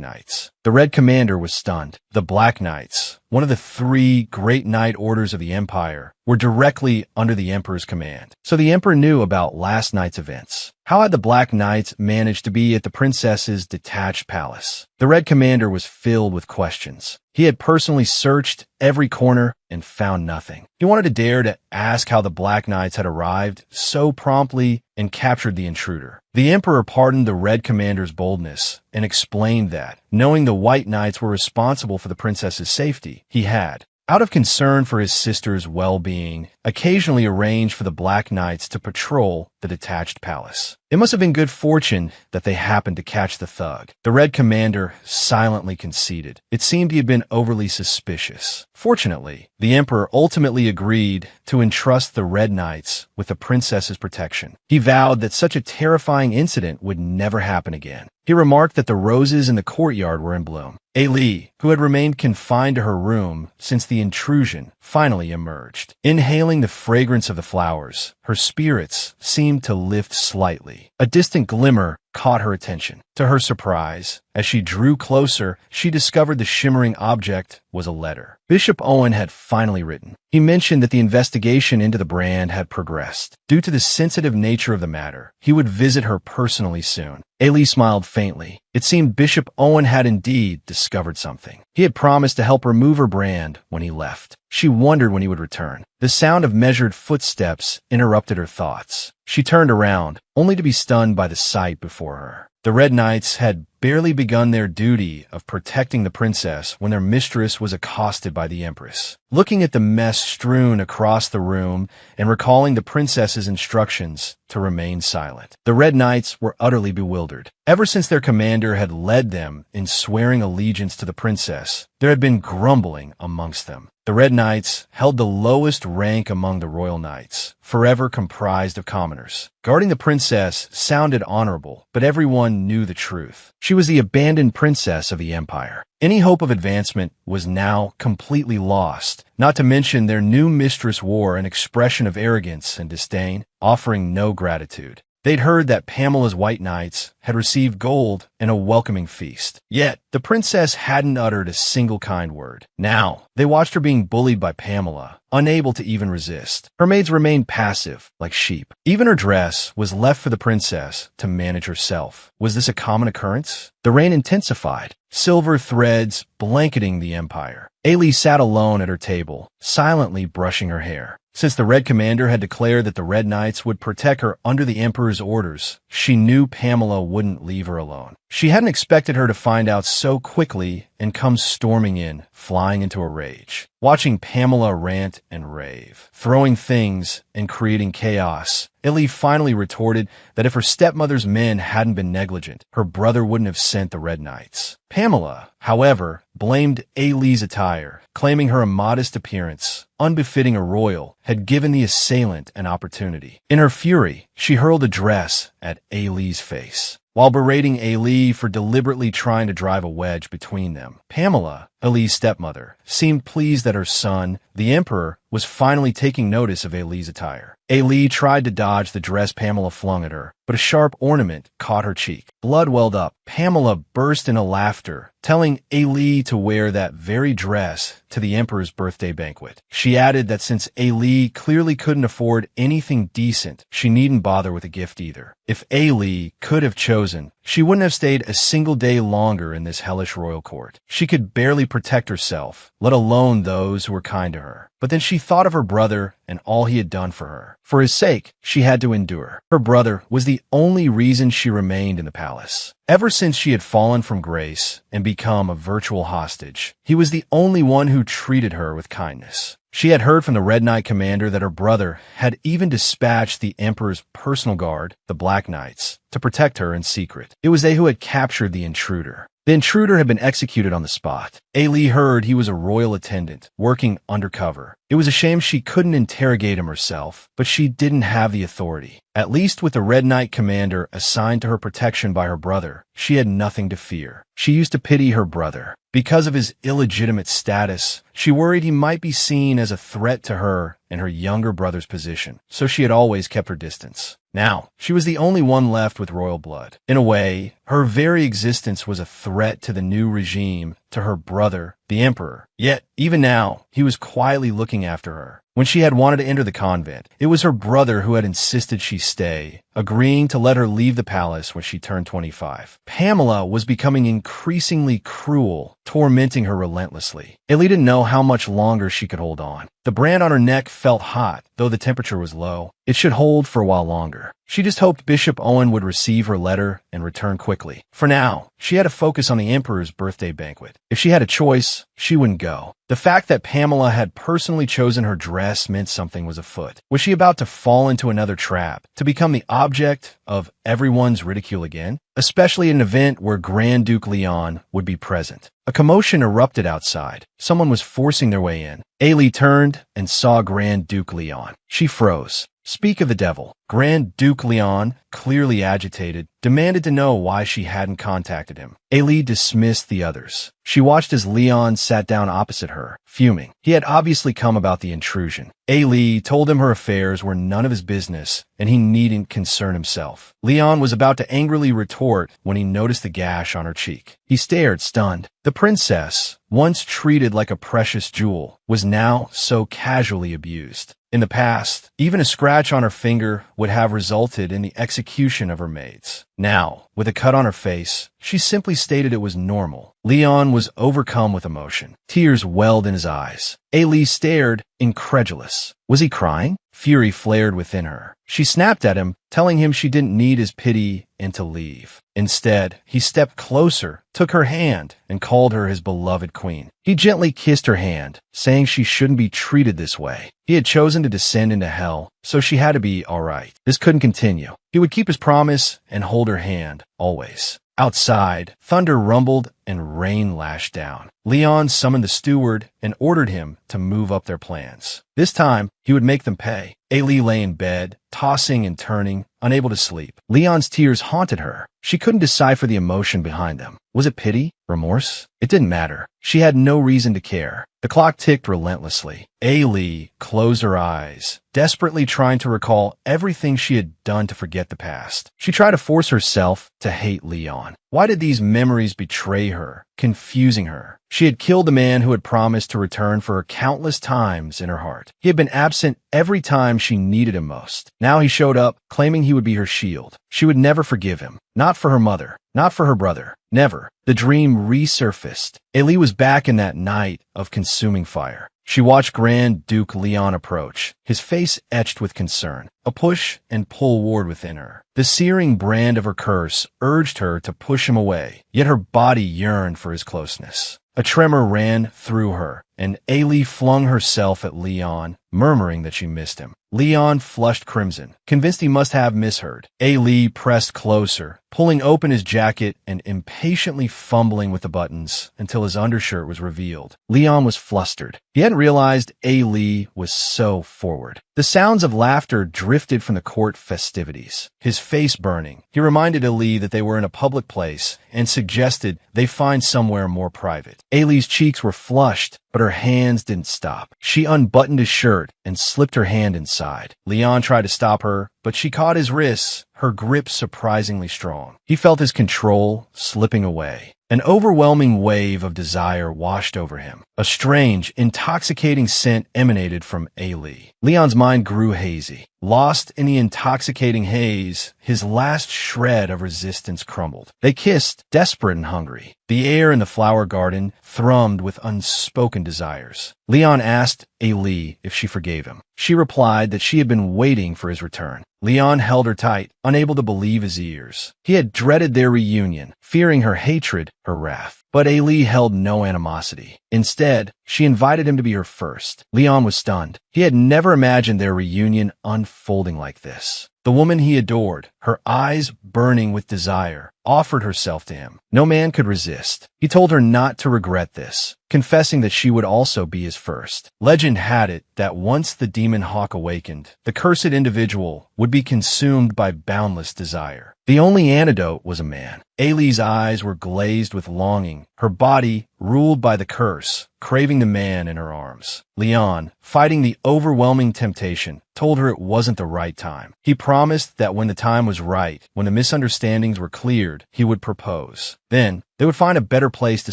Knights. The Red Commander was stunned. The Black Knights, one of the three great knight orders of the Empire, were directly under the Emperor's command. So the Emperor knew about last night's events. How had the Black Knights managed to be at the princess's detached palace? The Red Commander was filled with questions. He had personally searched every corner and found nothing. He wanted to dare to ask how the Black Knights had arrived so promptly and captured the intruder. The Emperor pardoned the Red Commander's boldness and explained that, knowing the White Knights were responsible for the princess's safety, he had, out of concern for his sister's well-being, occasionally arranged for the Black Knights to patrol the detached palace. It must have been good fortune that they happened to catch the thug. The Red Commander silently conceded. It seemed he had been overly suspicious. Fortunately, the Emperor ultimately agreed to entrust the Red Knights with the princess's protection. He vowed that such a terrifying incident would never happen again. He remarked that the roses in the courtyard were in bloom. Elise, who had remained confined to her room since the intrusion, finally emerged. Inhaling the fragrance of the flowers, her spirits seemed to lift slightly. A distant glimmer caught her attention. To her surprise, as she drew closer, she discovered the shimmering object was a letter. Bishop Owen had finally written. He mentioned that the investigation into the brand had progressed. Due to the sensitive nature of the matter, he would visit her personally soon. Elise smiled faintly. It seemed Bishop Owen had indeed discovered something. He had promised to help remove her brand when he left. She wondered when he would return. The sound of measured footsteps interrupted her thoughts. She turned around, only to be stunned by the sight before her. The Red Knights had barely begun their duty of protecting the princess when their mistress was accosted by the Empress. Looking at the mess strewn across the room and recalling the princess's instructions to remain silent, the Red Knights were utterly bewildered. Ever since their commander had led them in swearing allegiance to the princess, there had been grumbling amongst them. The Red Knights held the lowest rank among the Royal Knights, forever comprised of commoners. Guarding the princess sounded honorable, but everyone knew the truth. She was the abandoned princess of the Empire. Any hope of advancement was now completely lost, not to mention their new mistress wore an expression of arrogance and disdain, offering no gratitude. They'd heard that Pamela's White Knights had received gold and a welcoming feast. Yet, the princess hadn't uttered a single kind word. Now, they watched her being bullied by Pamela, unable to even resist. Her maids remained passive, like sheep. Even her dress was left for the princess to manage herself. Was this a common occurrence? The rain intensified, silver threads blanketing the empire. Elise sat alone at her table, silently brushing her hair. Since the Red Commander had declared that the Red Knights would protect her under the Emperor's orders, she knew Pamela wouldn't leave her alone. She hadn't expected her to find out so quickly and come storming in, flying into a rage. Watching Pamela rant and rave, throwing things and creating chaos, Elise finally retorted that if her stepmother's men hadn't been negligent, her brother wouldn't have sent the Red Knights. Pamela, however, blamed Elise's attire, claiming her immodest appearance, unbefitting a royal, had given the assailant an opportunity. In her fury, she hurled a dress at Elise's face. While berating Elise for deliberately trying to drive a wedge between them, Pamela, Ali's stepmother, seemed pleased that her son, the emperor, was finally taking notice of Ali's attire. Ali tried to dodge the dress Pamela flung at her, but a sharp ornament caught her cheek. Blood welled up. Pamela burst into laughter, telling Ali to wear that very dress to the emperor's birthday banquet. She added that since Ali clearly couldn't afford anything decent, she needn't bother with a gift either. If Ali could have chosen, she wouldn't have stayed a single day longer in this hellish royal court. She could barely protect herself, let alone those who were kind to her. But then she thought of her brother and all he had done for her. For his sake, she had to endure. Her brother was the only reason she remained in the palace. Ever since she had fallen from grace and become a virtual hostage, he was the only one who treated her with kindness. She had heard from the Red Knight commander that her brother had even dispatched the emperor's personal guard, the Black Knights, to protect her in secret. It was they who had captured the intruder. The intruder had been executed on the spot. Ali heard he was a royal attendant, working undercover. It was a shame she couldn't interrogate him herself, but she didn't have the authority. At least with the Red Knight commander assigned to her protection by her brother, she had nothing to fear. She used to pity her brother. Because of his illegitimate status, she worried he might be seen as a threat to her and her younger brother's position, so she had always kept her distance. Now, she was the only one left with royal blood. In a way, her very existence was a threat to the new regime, to her brother, the emperor. Yet, even now, he was quietly looking after her. When she had wanted to enter the convent, it was her brother who had insisted she stay, agreeing to let her leave the palace when she turned 25. Pamela was becoming increasingly cruel, tormenting her relentlessly. Ali didn't know how much longer she could hold on. The brand on her neck felt hot, though the temperature was low. It should hold for a while longer. She just hoped Bishop Owen would receive her letter and return quickly. For now, she had to focus on the emperor's birthday banquet. If she had a choice, she wouldn't go. The fact that Pamela had personally chosen her dress meant something was afoot. Was she about to fall into another trap, to become the object of everyone's ridicule again? Especially at an event where Grand Duke Leon would be present. A commotion erupted outside. Someone was forcing their way in. Ali turned and saw Grand Duke Leon. She froze. Speak of the devil. Grand Duke Leon, clearly agitated, demanded to know why she hadn't contacted him. Ali dismissed the others. She watched as Leon sat down opposite her, fuming. He had obviously come about the intrusion. Ali told him her affairs were none of his business, and he needn't concern himself. Leon was about to angrily retort when he noticed the gash on her cheek. He stared, stunned. The princess, once treated like a precious jewel, was now so casually abused. In the past, even a scratch on her finger would have resulted in the execution of her maids. Now, with a cut on her face, she simply stated it was normal. Leon was overcome with emotion. Tears welled in his eyes. Ali stared, incredulous. Was he crying? Fury flared within her. She snapped at him, telling him she didn't need his pity and to leave. Instead, he stepped closer, took her hand, and called her his beloved queen. He gently kissed her hand, saying she shouldn't be treated this way. He had chosen to descend into hell, so she had to be all right. This couldn't continue. He would keep his promise and hold her hand, always. Outside, thunder rumbled and rain lashed down. Leon summoned the steward and ordered him to move up their plans. This time, he would make them pay. Ali lay in bed, tossing and turning, unable to sleep. Leon's tears haunted her. She couldn't decipher the emotion behind them. Was it pity? Remorse? It didn't matter. She had no reason to care. The clock ticked relentlessly. Ali closed her eyes, desperately trying to recall everything she had done to forget the past. She tried to force herself to hate Leon. Why did these memories betray her, confusing her? She had killed the man who had promised to return for her countless times in her heart. He had been absent every time she needed him most. Now he showed up, claiming he would be her shield. She would never forgive him. Not for her mother. Not for her brother. Never. The dream resurfaced. Ali was back in that night of consuming fire. She watched Grand Duke Leon approach, his face etched with concern. A push and pull warred within her. The searing brand of her curse urged her to push him away, yet her body yearned for his closeness. A tremor ran through her, and Ailey flung herself at Leon, murmuring that she missed him. Leon flushed crimson, convinced he must have misheard. Ailey pressed closer, pulling open his jacket and impatiently fumbling with the buttons until his undershirt was revealed. Leon was flustered. He hadn't realized Ailey was so forward. The sounds of laughter drifted from the court festivities, his face burning. He reminded Ailey that they were in a public place and suggested they find somewhere more private. Ailey's cheeks were flushed, but her hands didn't stop. She unbuttoned his shirt and slipped her hand inside. Leon tried to stop her, but she caught his wrists, her grip surprisingly strong. He felt his control slipping away. An overwhelming wave of desire washed over him. A strange, intoxicating scent emanated from Ailey. Leon's mind grew hazy. Lost in the intoxicating haze, his last shred of resistance crumbled. They kissed, desperate and hungry. The air in the flower garden thrummed with unspoken desires. Leon asked Ailey if she forgave him. She replied that she had been waiting for his return. Leon held her tight, unable to believe his ears. He had dreaded their reunion, fearing her hatred, her wrath. But Ailey held no animosity. Instead, she invited him to be her first. Leon was stunned. He had never imagined their reunion unfolding like this. The woman he adored, her eyes burning with desire, offered herself to him. No man could resist. He told her not to regret this, confessing that she would also be his first. Legend had it that once the demon hawk awakened, the cursed individual would be consumed by boundless desire. The only antidote was a man. Ailey's eyes were glazed with longing, her body ruled by the curse, craving the man in her arms. Leon, fighting the overwhelming temptation, told her it wasn't the right time. He promised that when the time was right, when the misunderstandings were cleared, he would propose. Then, they would find a better place to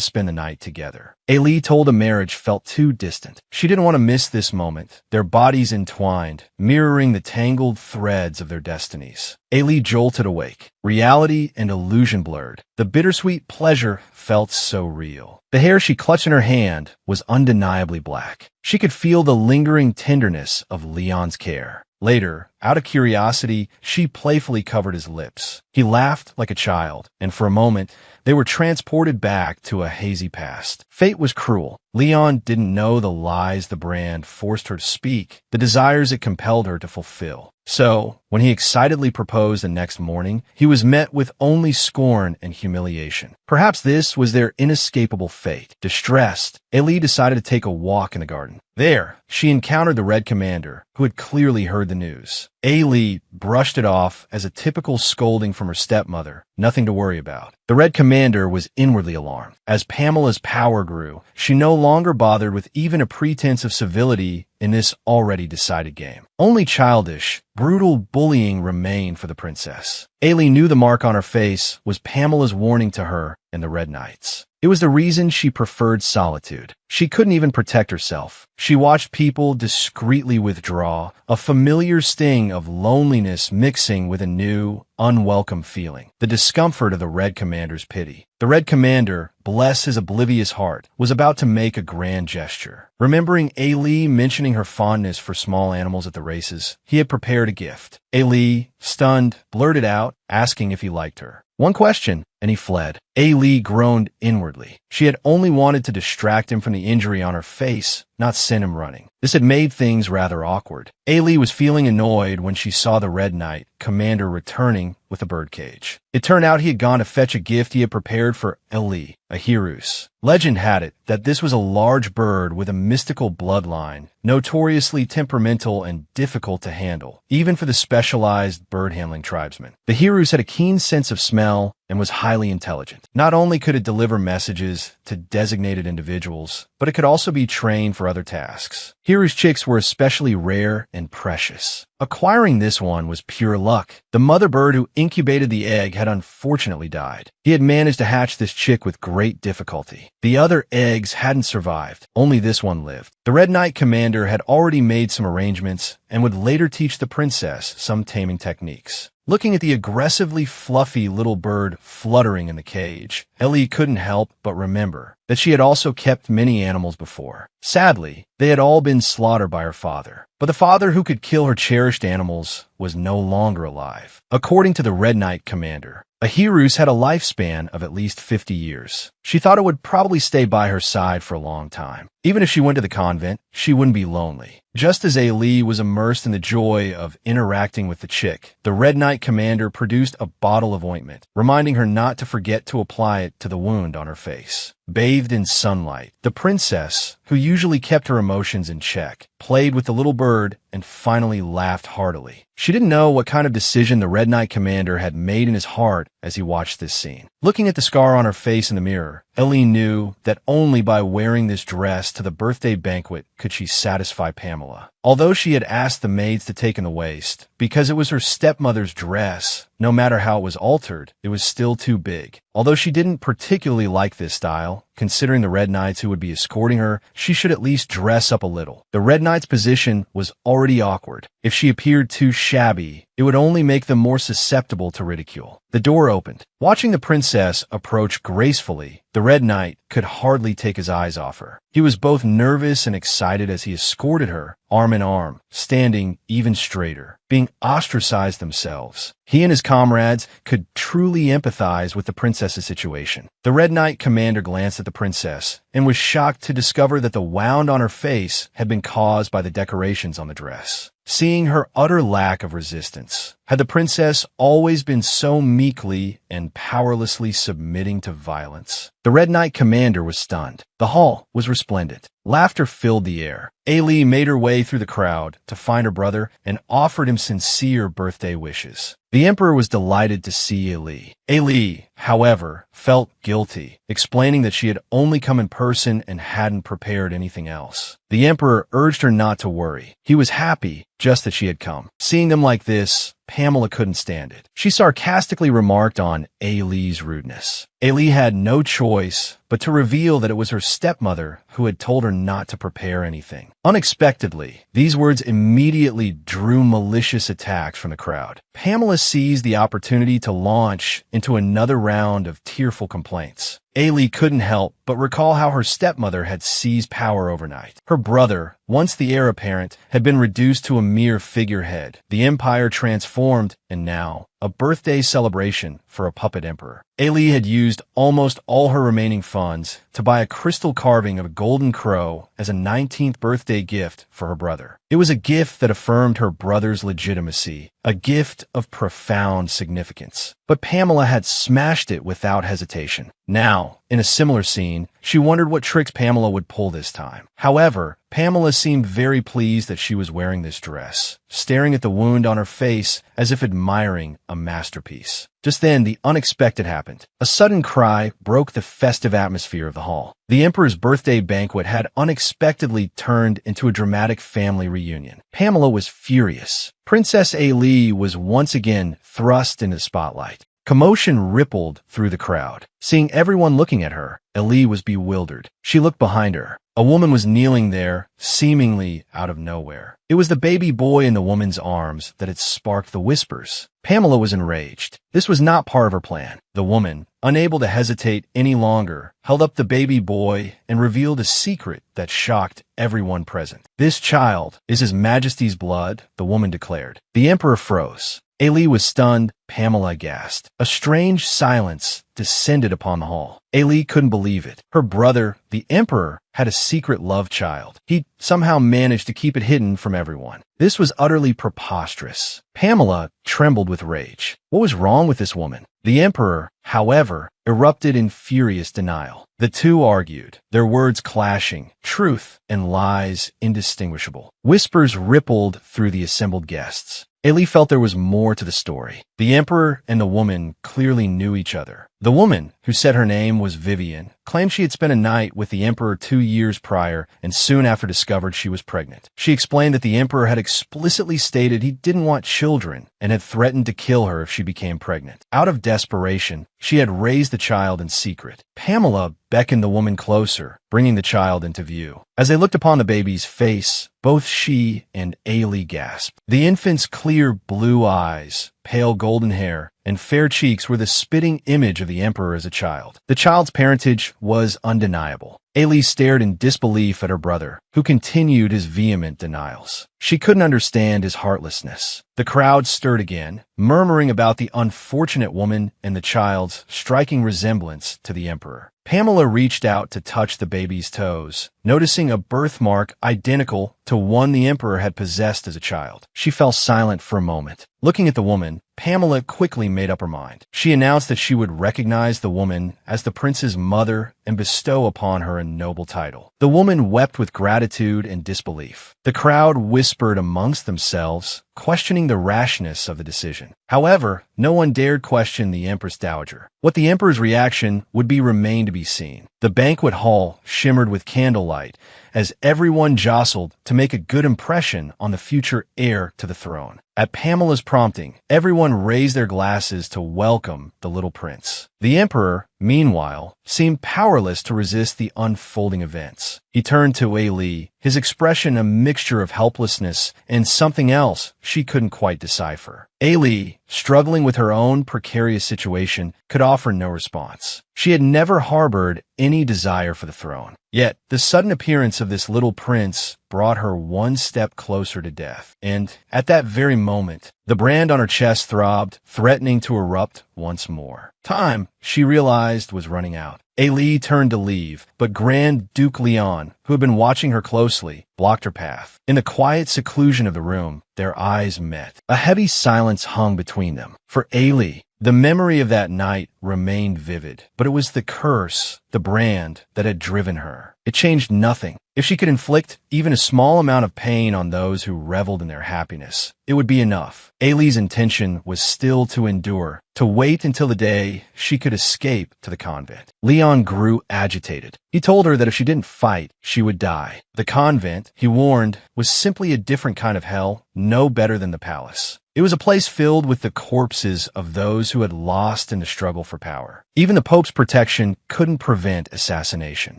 spend the night together. Ailey told a marriage felt too distant. She didn't want to miss this moment, their bodies entwined, mirroring the tangled threads of their destinies. Ailey jolted awake. Reality and illusion blurred. The bittersweet pleasure felt so real. The hair she clutched in her hand was undeniably black. She could feel the lingering tenderness of Leon's care. Later, out of curiosity, she playfully covered his lips. He laughed like a child, and for a moment, they were transported back to a hazy past. Fate was cruel. Leon didn't know the lies the brand forced her to speak, the desires it compelled her to fulfill. So, when he excitedly proposed the next morning, he was met with only scorn and humiliation. Perhaps this was their inescapable fate. Distressed, Ailey decided to take a walk in the garden. There, she encountered the Red Commander, who had clearly heard the news. Ailey brushed it off as a typical scolding from her stepmother, nothing to worry about. The Red Commander was inwardly alarmed. As Pamela's power grew, she no longer bothered with even a pretense of civility in this already decided game. Only childish, brutal bullying remained for the princess. Ailey knew the mark on her face was Pamela's warning to her and the Red Knights. It was the reason she preferred solitude. She couldn't even protect herself. She watched people discreetly withdraw, a familiar sting of loneliness mixing with a new, unwelcome feeling. The discomfort of the Red Commander's pity. The Red Commander, bless his oblivious heart, was about to make a grand gesture. Remembering Ailey mentioning her fondness for small animals at the races, he had prepared a gift. Ailey, stunned, blurted out, asking if he liked her. One question, and he fled. Ailey groaned inwardly. She had only wanted to distract him from the injury on her face, not send him running. This had made things rather awkward. Ailey was feeling annoyed when she saw the Red Knight Commander returning with a birdcage. It turned out he had gone to fetch a gift he had prepared for Ailey, a hirus. Legend had it that this was a large bird with a mystical bloodline, notoriously temperamental and difficult to handle, even for the specialized bird-handling tribesmen. The hirus had a keen sense of smell and was highly intelligent. Not only could it deliver messages to designated individuals, but it could also be trained for other tasks. Hirus chicks were especially rare and precious. Acquiring this one was pure luck. The mother bird who incubated the egg had unfortunately died. He had managed to hatch this chick with great difficulty. The other eggs hadn't survived. Only this one lived. The Red Knight Commander had already made some arrangements and would later teach the princess some taming techniques. Looking at the aggressively fluffy little bird fluttering in the cage, Ailey couldn't help but remember that she had also kept many animals before. Sadly, they had all been slaughtered by her father. But the father who could kill her cherished animals was no longer alive. According to the Red Knight Commander, a hirus had a lifespan of at least 50 years. She thought it would probably stay by her side for a long time. Even if she went to the convent, she wouldn't be lonely. Just as Ali was immersed in the joy of interacting with the chick, the Red Knight commander produced a bottle of ointment, reminding her not to forget to apply it to the wound on her face. Bathed in sunlight, the princess, who usually kept her emotions in check, played with the little bird and finally laughed heartily. She didn't know what kind of decision the Red Knight commander had made in his heart as he watched this scene. Looking at the scar on her face in the mirror, Ellie knew that only by wearing this dress to the birthday banquet could she satisfy Pamela. Although she had asked the maids to take in the waist, because it was her stepmother's dress, no matter how it was altered, it was still too big. Although she didn't particularly like this style, considering the Red Knights who would be escorting her, she should at least dress up a little. The Red Knight's position was already awkward. If she appeared too shabby, it would only make them more susceptible to ridicule. The door opened. Watching the princess approach gracefully, the Red Knight could hardly take his eyes off her. He was both nervous and excited as he escorted her, arm in arm, standing even straighter, being ostracized themselves. He and his comrades could truly empathize with the princess's situation. The Red Knight commander glanced at the princess and was shocked to discover that the wound on her face had been caused by the decorations on the dress. Seeing her utter lack of resistance, had the princess always been so meekly and powerlessly submitting to violence? The Red Knight commander was stunned. The hall was resplendent. Laughter filled the air. Ali made her way through the crowd to find her brother and offered him sincere birthday wishes. The emperor was delighted to see Ali. Ali, however, felt guilty, explaining that she had only come in person and hadn't prepared anything else. The emperor urged her not to worry. He was happy just that she had come. Seeing them like this, Pamela couldn't stand it. She sarcastically remarked on Ali's rudeness. Ali had no choice but to reveal that it was her stepmother who had told her not to prepare anything. Unexpectedly, these words immediately drew malicious attacks from the crowd. Pamela seized the opportunity to launch into another round of tearful complaints. Ali couldn't help but recall how her stepmother had seized power overnight. Her brother, once the heir apparent, had been reduced to a mere figurehead. The empire transformed, and now, a birthday celebration for a puppet emperor. Ali had used almost all her remaining funds to buy a crystal carving of a golden crow as a 19th birthday gift for her brother. It was a gift that affirmed her brother's legitimacy, a gift of profound significance. But Pamela had smashed it without hesitation. Now, in a similar scene, she wondered what tricks Pamela would pull this time. However, Pamela seemed very pleased that she was wearing this dress, staring at the wound on her face as if admiring a masterpiece. Just then, the unexpected happened. A sudden cry broke the festive atmosphere of the hall. The emperor's birthday banquet had unexpectedly turned into a dramatic family reunion. Pamela was furious. Princess Ali was once again thrust into the spotlight. Commotion rippled through the crowd. Seeing everyone looking at her, Ali was bewildered. She looked behind her. A woman was kneeling there, seemingly out of nowhere. It was the baby boy in the woman's arms that had sparked the whispers. Pamela was enraged. This was not part of her plan. The woman, unable to hesitate any longer, held up the baby boy and revealed a secret that shocked everyone present. "This child is His Majesty's blood," the woman declared. The emperor froze. Ali was stunned. Pamela gasped. A strange silence descended upon the hall. Ali couldn't believe it. Her brother, the emperor, had a secret love child. He somehow managed to keep it hidden from everyone. This was utterly preposterous. Pamela trembled with rage. What was wrong with this woman? The emperor, however, erupted in furious denial. The two argued, their words clashing, truth and lies indistinguishable. Whispers rippled through the assembled guests. Ali felt there was more to the story. The emperor and the woman clearly knew each other. The woman, who said her name was Vivian, claimed she had spent a night with the emperor 2 years prior and soon after discovered she was pregnant. She explained that the emperor had explicitly stated he didn't want children and had threatened to kill her if she became pregnant. Out of desperation, she had raised the child in secret. Pamela beckoned the woman closer, bringing the child into view. As they looked upon the baby's face, both she and Ali gasped. The infant's clear blue eyes, pale golden hair, and fair cheeks were the spitting image of the emperor as a child. The child's parentage was undeniable. Ali stared in disbelief at her brother, who continued his vehement denials. She couldn't understand his heartlessness. The crowd stirred again, murmuring about the unfortunate woman and the child's striking resemblance to the emperor. Pamela reached out to touch the baby's toes, noticing a birthmark identical to one the emperor had possessed as a child. She fell silent for a moment. Looking at the woman, Pamela quickly made up her mind. She announced that she would recognize the woman as the prince's mother and bestow upon her a noble title. The woman wept with gratitude and disbelief. The crowd whispered amongst themselves, questioning the rashness of the decision. However, no one dared question the Empress Dowager. What the emperor's reaction would be remained to be seen. The banquet hall shimmered with candlelight as everyone jostled to make a good impression on the future heir to the throne. At Pamela's prompting, everyone raised their glasses to welcome the little prince. The emperor, meanwhile, seemed powerless to resist the unfolding events. He turned to Aili, his expression a mixture of helplessness and something else she couldn't quite decipher. Aili, struggling with her own precarious situation, could offer no response. She had never harbored any desire for the throne. Yet, the sudden appearance of this little prince brought her one step closer to death. And, at that very moment, the brand on her chest throbbed, threatening to erupt once more. Time, she realized, was running out. Aili turned to leave, but Grand Duke Leon, who had been watching her closely, blocked her path. In the quiet seclusion of the room, their eyes met. A heavy silence hung between them. For Aili, the memory of that night remained vivid, but it was the curse, the brand, that had driven her. It changed nothing. If she could inflict even a small amount of pain on those who reveled in their happiness, it would be enough. Ailey's intention was still to endure, to wait until the day she could escape to the convent. Leon grew agitated. He told her that if she didn't fight, she would die. The convent, he warned, was simply a different kind of hell, no better than the palace. It was a place filled with the corpses of those who had lost in the struggle for power. Even the Pope's protection couldn't prevent assassination.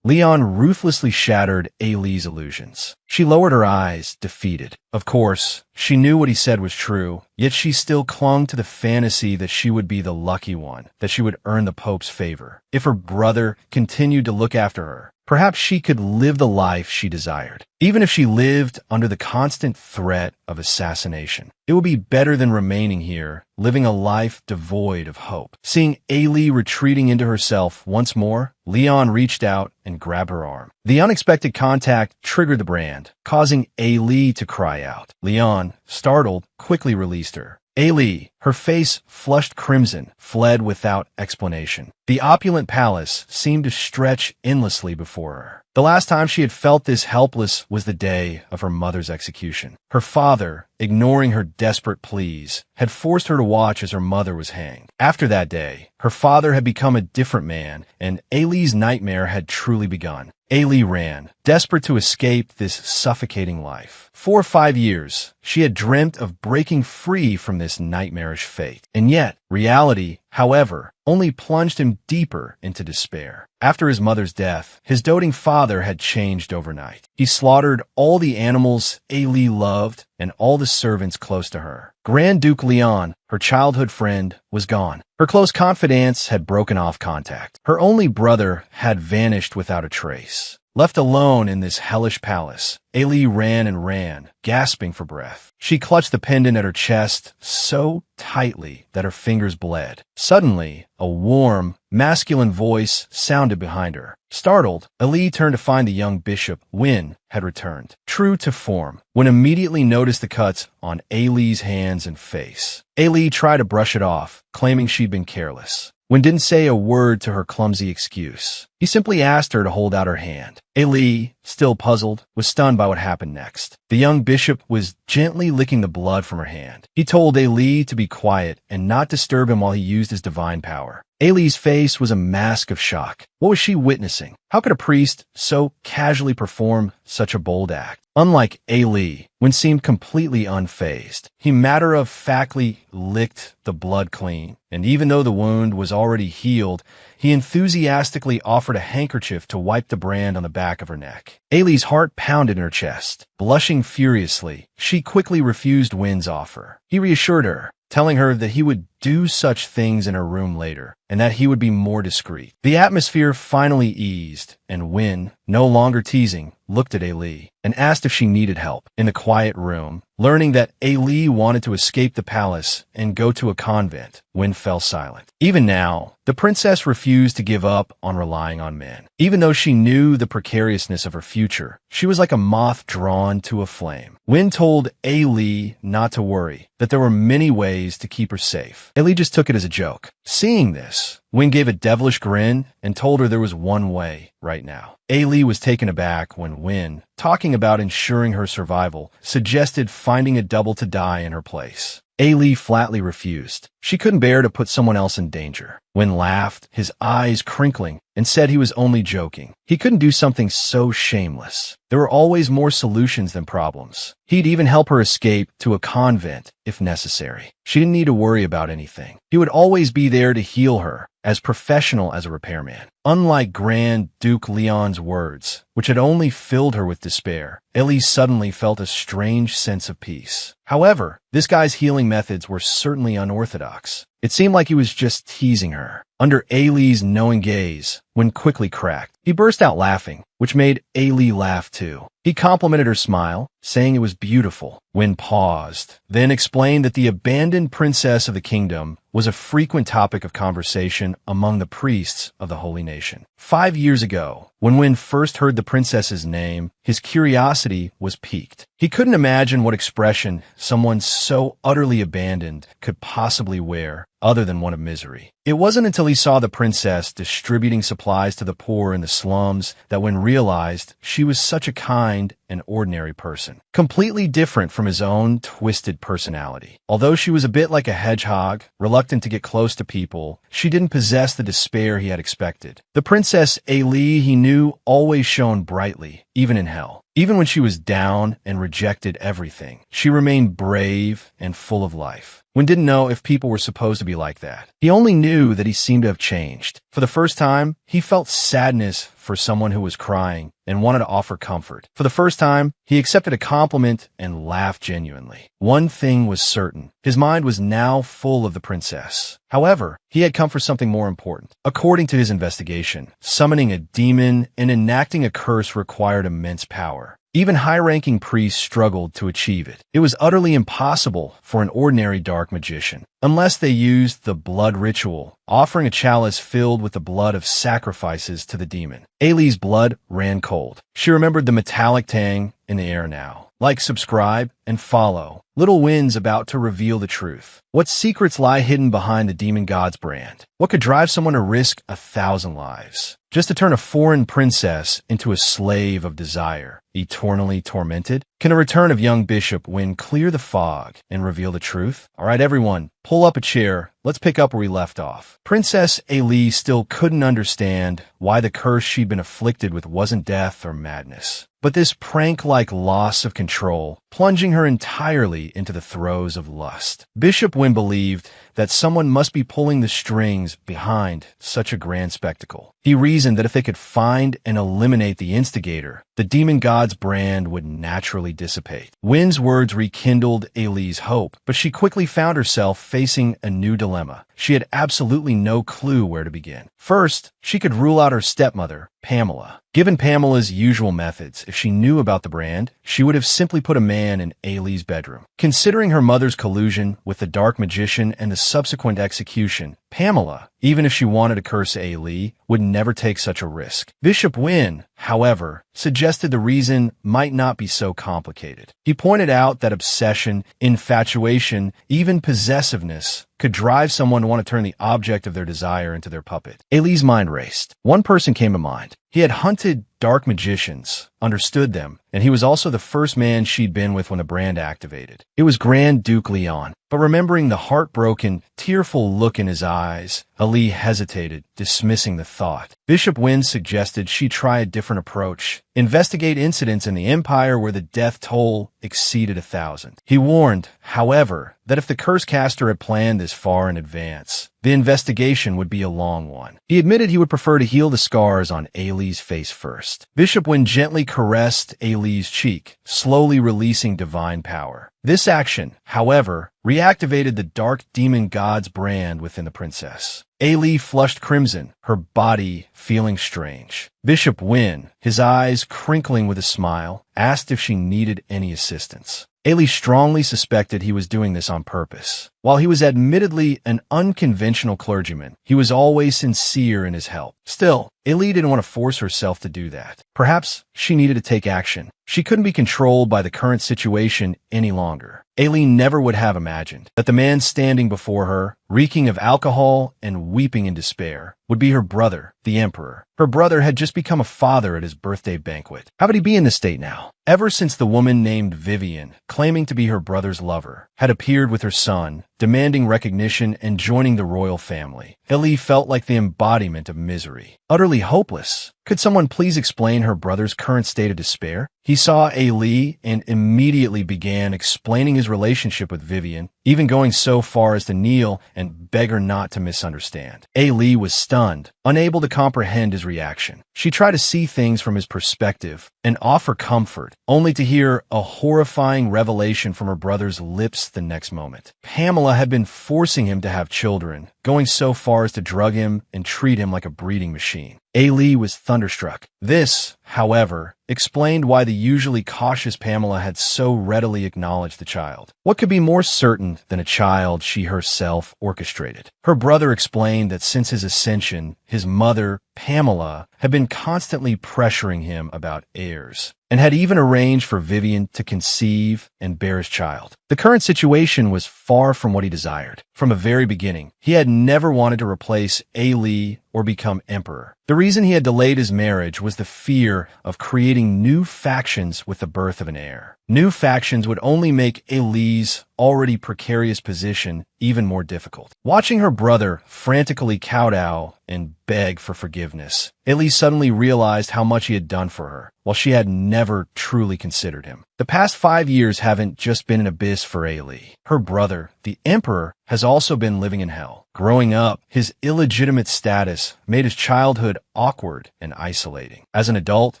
Leon ruthlessly shattered Ailey's illusions. She lowered her eyes, defeated. Of course, she knew what he said was true, yet she still clung to the fantasy that she would be the lucky one, that she would earn the Pope's favor. If her brother continued to look after her, perhaps she could live the life she desired. Even if she lived under the constant threat of assassination, it would be better than remaining here, living a life devoid of hope. Seeing Ailey retreating into herself once more, Leon reached out and grabbed her arm. The unexpected contact triggered the brand, causing Ailey to cry out. Leon, startled, quickly released her. Ailey, her face flushed crimson, fled without explanation. The opulent palace seemed to stretch endlessly before her. The last time she had felt this helpless was the day of her mother's execution. Her father, ignoring her desperate pleas, had forced her to watch as her mother was hanged. After that day, her father had become a different man, and Ailey's nightmare had truly begun. Ailey ran, desperate to escape this suffocating life. 4 or 5 years, she had dreamt of breaking free from this nightmarish fate. And yet, reality, however, only plunged him deeper into despair. After his mother's death, his doting father had changed overnight. He slaughtered all the animals Ailey loved and all the servants close to her. Grand Duke Leon, her childhood friend, was gone. Her close confidants had broken off contact. Her only brother had vanished without a trace. Left alone in this hellish palace, Ailey ran and ran, gasping for breath. She clutched the pendant at her chest so tightly that her fingers bled. Suddenly, a warm, masculine voice sounded behind her. Startled, Ailey turned to find the young bishop, Wynne, had returned. True to form, Wynne immediately noticed the cuts on Ailey's hands and face. Ailey tried to brush it off, claiming she'd been careless. Wynne didn't say a word to her clumsy excuse. He simply asked her to hold out her hand. Ailey, still puzzled, was stunned by what happened next. The young bishop was gently licking the blood from her hand. He told Ailey to be quiet and not disturb him while he used his divine power. Ailey's face was a mask of shock. What was she witnessing? How could a priest so casually perform such a bold act? Unlike Ailey, Wynne seemed completely unfazed. He matter-of-factly licked the blood clean, and even though the wound was already healed, he enthusiastically offered a handkerchief to wipe the brand on the back of her neck. Ailey's heart pounded in her chest. Blushing furiously, she quickly refused Wynne's offer. He reassured her, telling her that he would do such things in her room later, and that he would be more discreet. The atmosphere finally eased, and Wynne, no longer teasing, looked at Ailey and asked if she needed help. In the quiet room, Learning that Ali wanted to escape the palace and go to a convent, Win fell silent. Even now, the princess refused to give up on relying on men. Even though she knew the precariousness of her future, she was like a moth drawn to a flame. Win told Ali not to worry, that there were many ways to keep her safe. Ali just took it as a joke. Seeing this, Win gave a devilish grin and told her there was one way right now. Ali was taken aback when Win, talking about ensuring her survival, suggested finding a double to die in her place. Ali flatly refused. She couldn't bear to put someone else in danger. Win laughed, his eyes crinkling, and said he was only joking. He couldn't do something so shameless. There were always more solutions than problems. He'd even help her escape to a convent if necessary. She didn't need to worry about anything. He would always be there to heal her, as professional as a repairman. Unlike Grand Duke Leon's words, which had only filled her with despair, Ellie suddenly felt a strange sense of peace. However, this guy's healing methods were certainly unorthodox. It seemed like he was just teasing her. Under Ailey's knowing gaze, Win quickly cracked. He burst out laughing, which made Ailey laugh too. He complimented her smile, saying it was beautiful. Win paused, then explained that the abandoned princess of the kingdom was a frequent topic of conversation among the priests of the holy nation. 5 years ago, when Win first heard the princess's name, his curiosity was piqued. He couldn't imagine what expression someone so utterly abandoned could possibly wear other than one of misery. It wasn't until he saw the princess distributing supplies to the poor in the slums that Win realized she was such a kind and ordinary person, completely different from his own twisted personality. Although she was a bit like a hedgehog, reluctant to get close to people, she didn't possess the despair he had expected. The Princess Ailey he knew always shone brightly, even in hell. Even when she was down and rejected everything, she remained brave and full of life. Win didn't know if people were supposed to be like that. He only knew that he seemed to have changed. For the first time, he felt sadness for someone who was crying and wanted to offer comfort. For the first time, he accepted a compliment and laughed genuinely. One thing was certain. His mind was now full of the princess. However, he had come for something more important. According to his investigation, summoning a demon and enacting a curse required immense power. Even high-ranking priests struggled to achieve it. It was utterly impossible for an ordinary dark magician, unless they used the blood ritual, offering a chalice filled with the blood of sacrifices to the demon. Ailey's blood ran cold. She remembered the metallic tang in the air now. Like, subscribe, and follow. Little Win's about to reveal the truth. What secrets lie hidden behind the Demon God's brand? What could drive someone to risk 1,000 lives? Just to turn a foreign princess into a slave of desire, eternally tormented? Can a return of young Bishop Win clear the fog and reveal the truth? All right, everyone, pull up a chair. Let's pick up where we left off. Princess Ailey still couldn't understand why the curse she'd been afflicted with wasn't death or madness, but this prank-like loss of control, plunging her entirely into the throes of lust. Bishop Win believed that someone must be pulling the strings behind such a grand spectacle. He reasoned that if they could find and eliminate the instigator, the Demon God's brand would naturally dissipate. Win's words rekindled Ailey's hope, but she quickly found herself facing a new dilemma. She had absolutely no clue where to begin. First, she could rule out her stepmother, Pamela. Given Pamela's usual methods, if she knew about the brand, she would have simply put a man in Ailey's bedroom. Considering her mother's collusion with the dark magician and the subsequent execution, Pamela, even if she wanted to curse Ailey, would never take such a risk. Bishop Win, however, suggested the reason might not be so complicated. He pointed out that obsession, infatuation, even possessiveness could drive someone to want to turn the object of their desire into their puppet. Ailey's mind raced. One person came to mind. He had hunted dark magicians, understood them, and he was also the first man she'd been with when the brand activated. It was Grand Duke Leon. But remembering the heartbroken, tearful look in his eyes, Ali hesitated, dismissing the thought. Bishop Win suggested she try a different approach, investigate incidents in the Empire where the death toll exceeded 1,000. He warned, however, that if the curse caster had planned this far in advance, the investigation would be a long one. He admitted he would prefer to heal the scars on Ailey's face first. Bishop Win gently caressed Ailey's cheek, slowly releasing divine power. This action, however, reactivated the dark demon god's brand within the princess. Ailey flushed crimson, her body feeling strange. Bishop Win, his eyes crinkling with a smile, asked if she needed any assistance. Ailey strongly suspected he was doing this on purpose. While he was admittedly an unconventional clergyman, he was always sincere in his help. Still, Ailey didn't want to force herself to do that. Perhaps she needed to take action. She couldn't be controlled by the current situation any longer. Ailey never would have imagined that the man standing before her, reeking of alcohol and weeping in despair, would be her brother, the Emperor. Her brother had just become a father at his birthday banquet. How would he be in this state now? Ever since the woman named Vivian, claiming to be her brother's lover, had appeared with her son, demanding recognition and joining the royal family, Ailey felt like the embodiment of misery. Utterly hopeless. Could someone please explain her brother's current state of despair? He saw Ailey and immediately began explaining his relationship with Vivian, even going so far as to kneel and beg her not to misunderstand. Ailey was stunned, unable to comprehend his reaction. She tried to see things from his perspective and offer comfort, only to hear a horrifying revelation from her brother's lips the next moment. Pamela had been forcing him to have children, going so far as to drug him and treat him like a breeding machine. Ailey was thunderstruck. This, however, explained why the usually cautious Pamela had so readily acknowledged the child. What could be more certain than a child she herself orchestrated? Her brother explained that since his ascension, his mother, Pamela, had been constantly pressuring him about heirs, and had even arranged for Vivian to conceive and bear his child. The current situation was far from what he desired. From the very beginning, he had never wanted to replace Ailey or become emperor. The reason he had delayed his marriage was the fear of creating new factions with the birth of an heir. New factions would only make Ailey's already precarious position even more difficult. Watching her brother frantically kowtow and beg for forgiveness, Ailey suddenly realized how much he had done for her, while she had never truly considered him. The past 5 years haven't just been an abyss for Ailey. Her brother, the Emperor, has also been living in hell. Growing up, his illegitimate status made his childhood awkward and isolating. As an adult,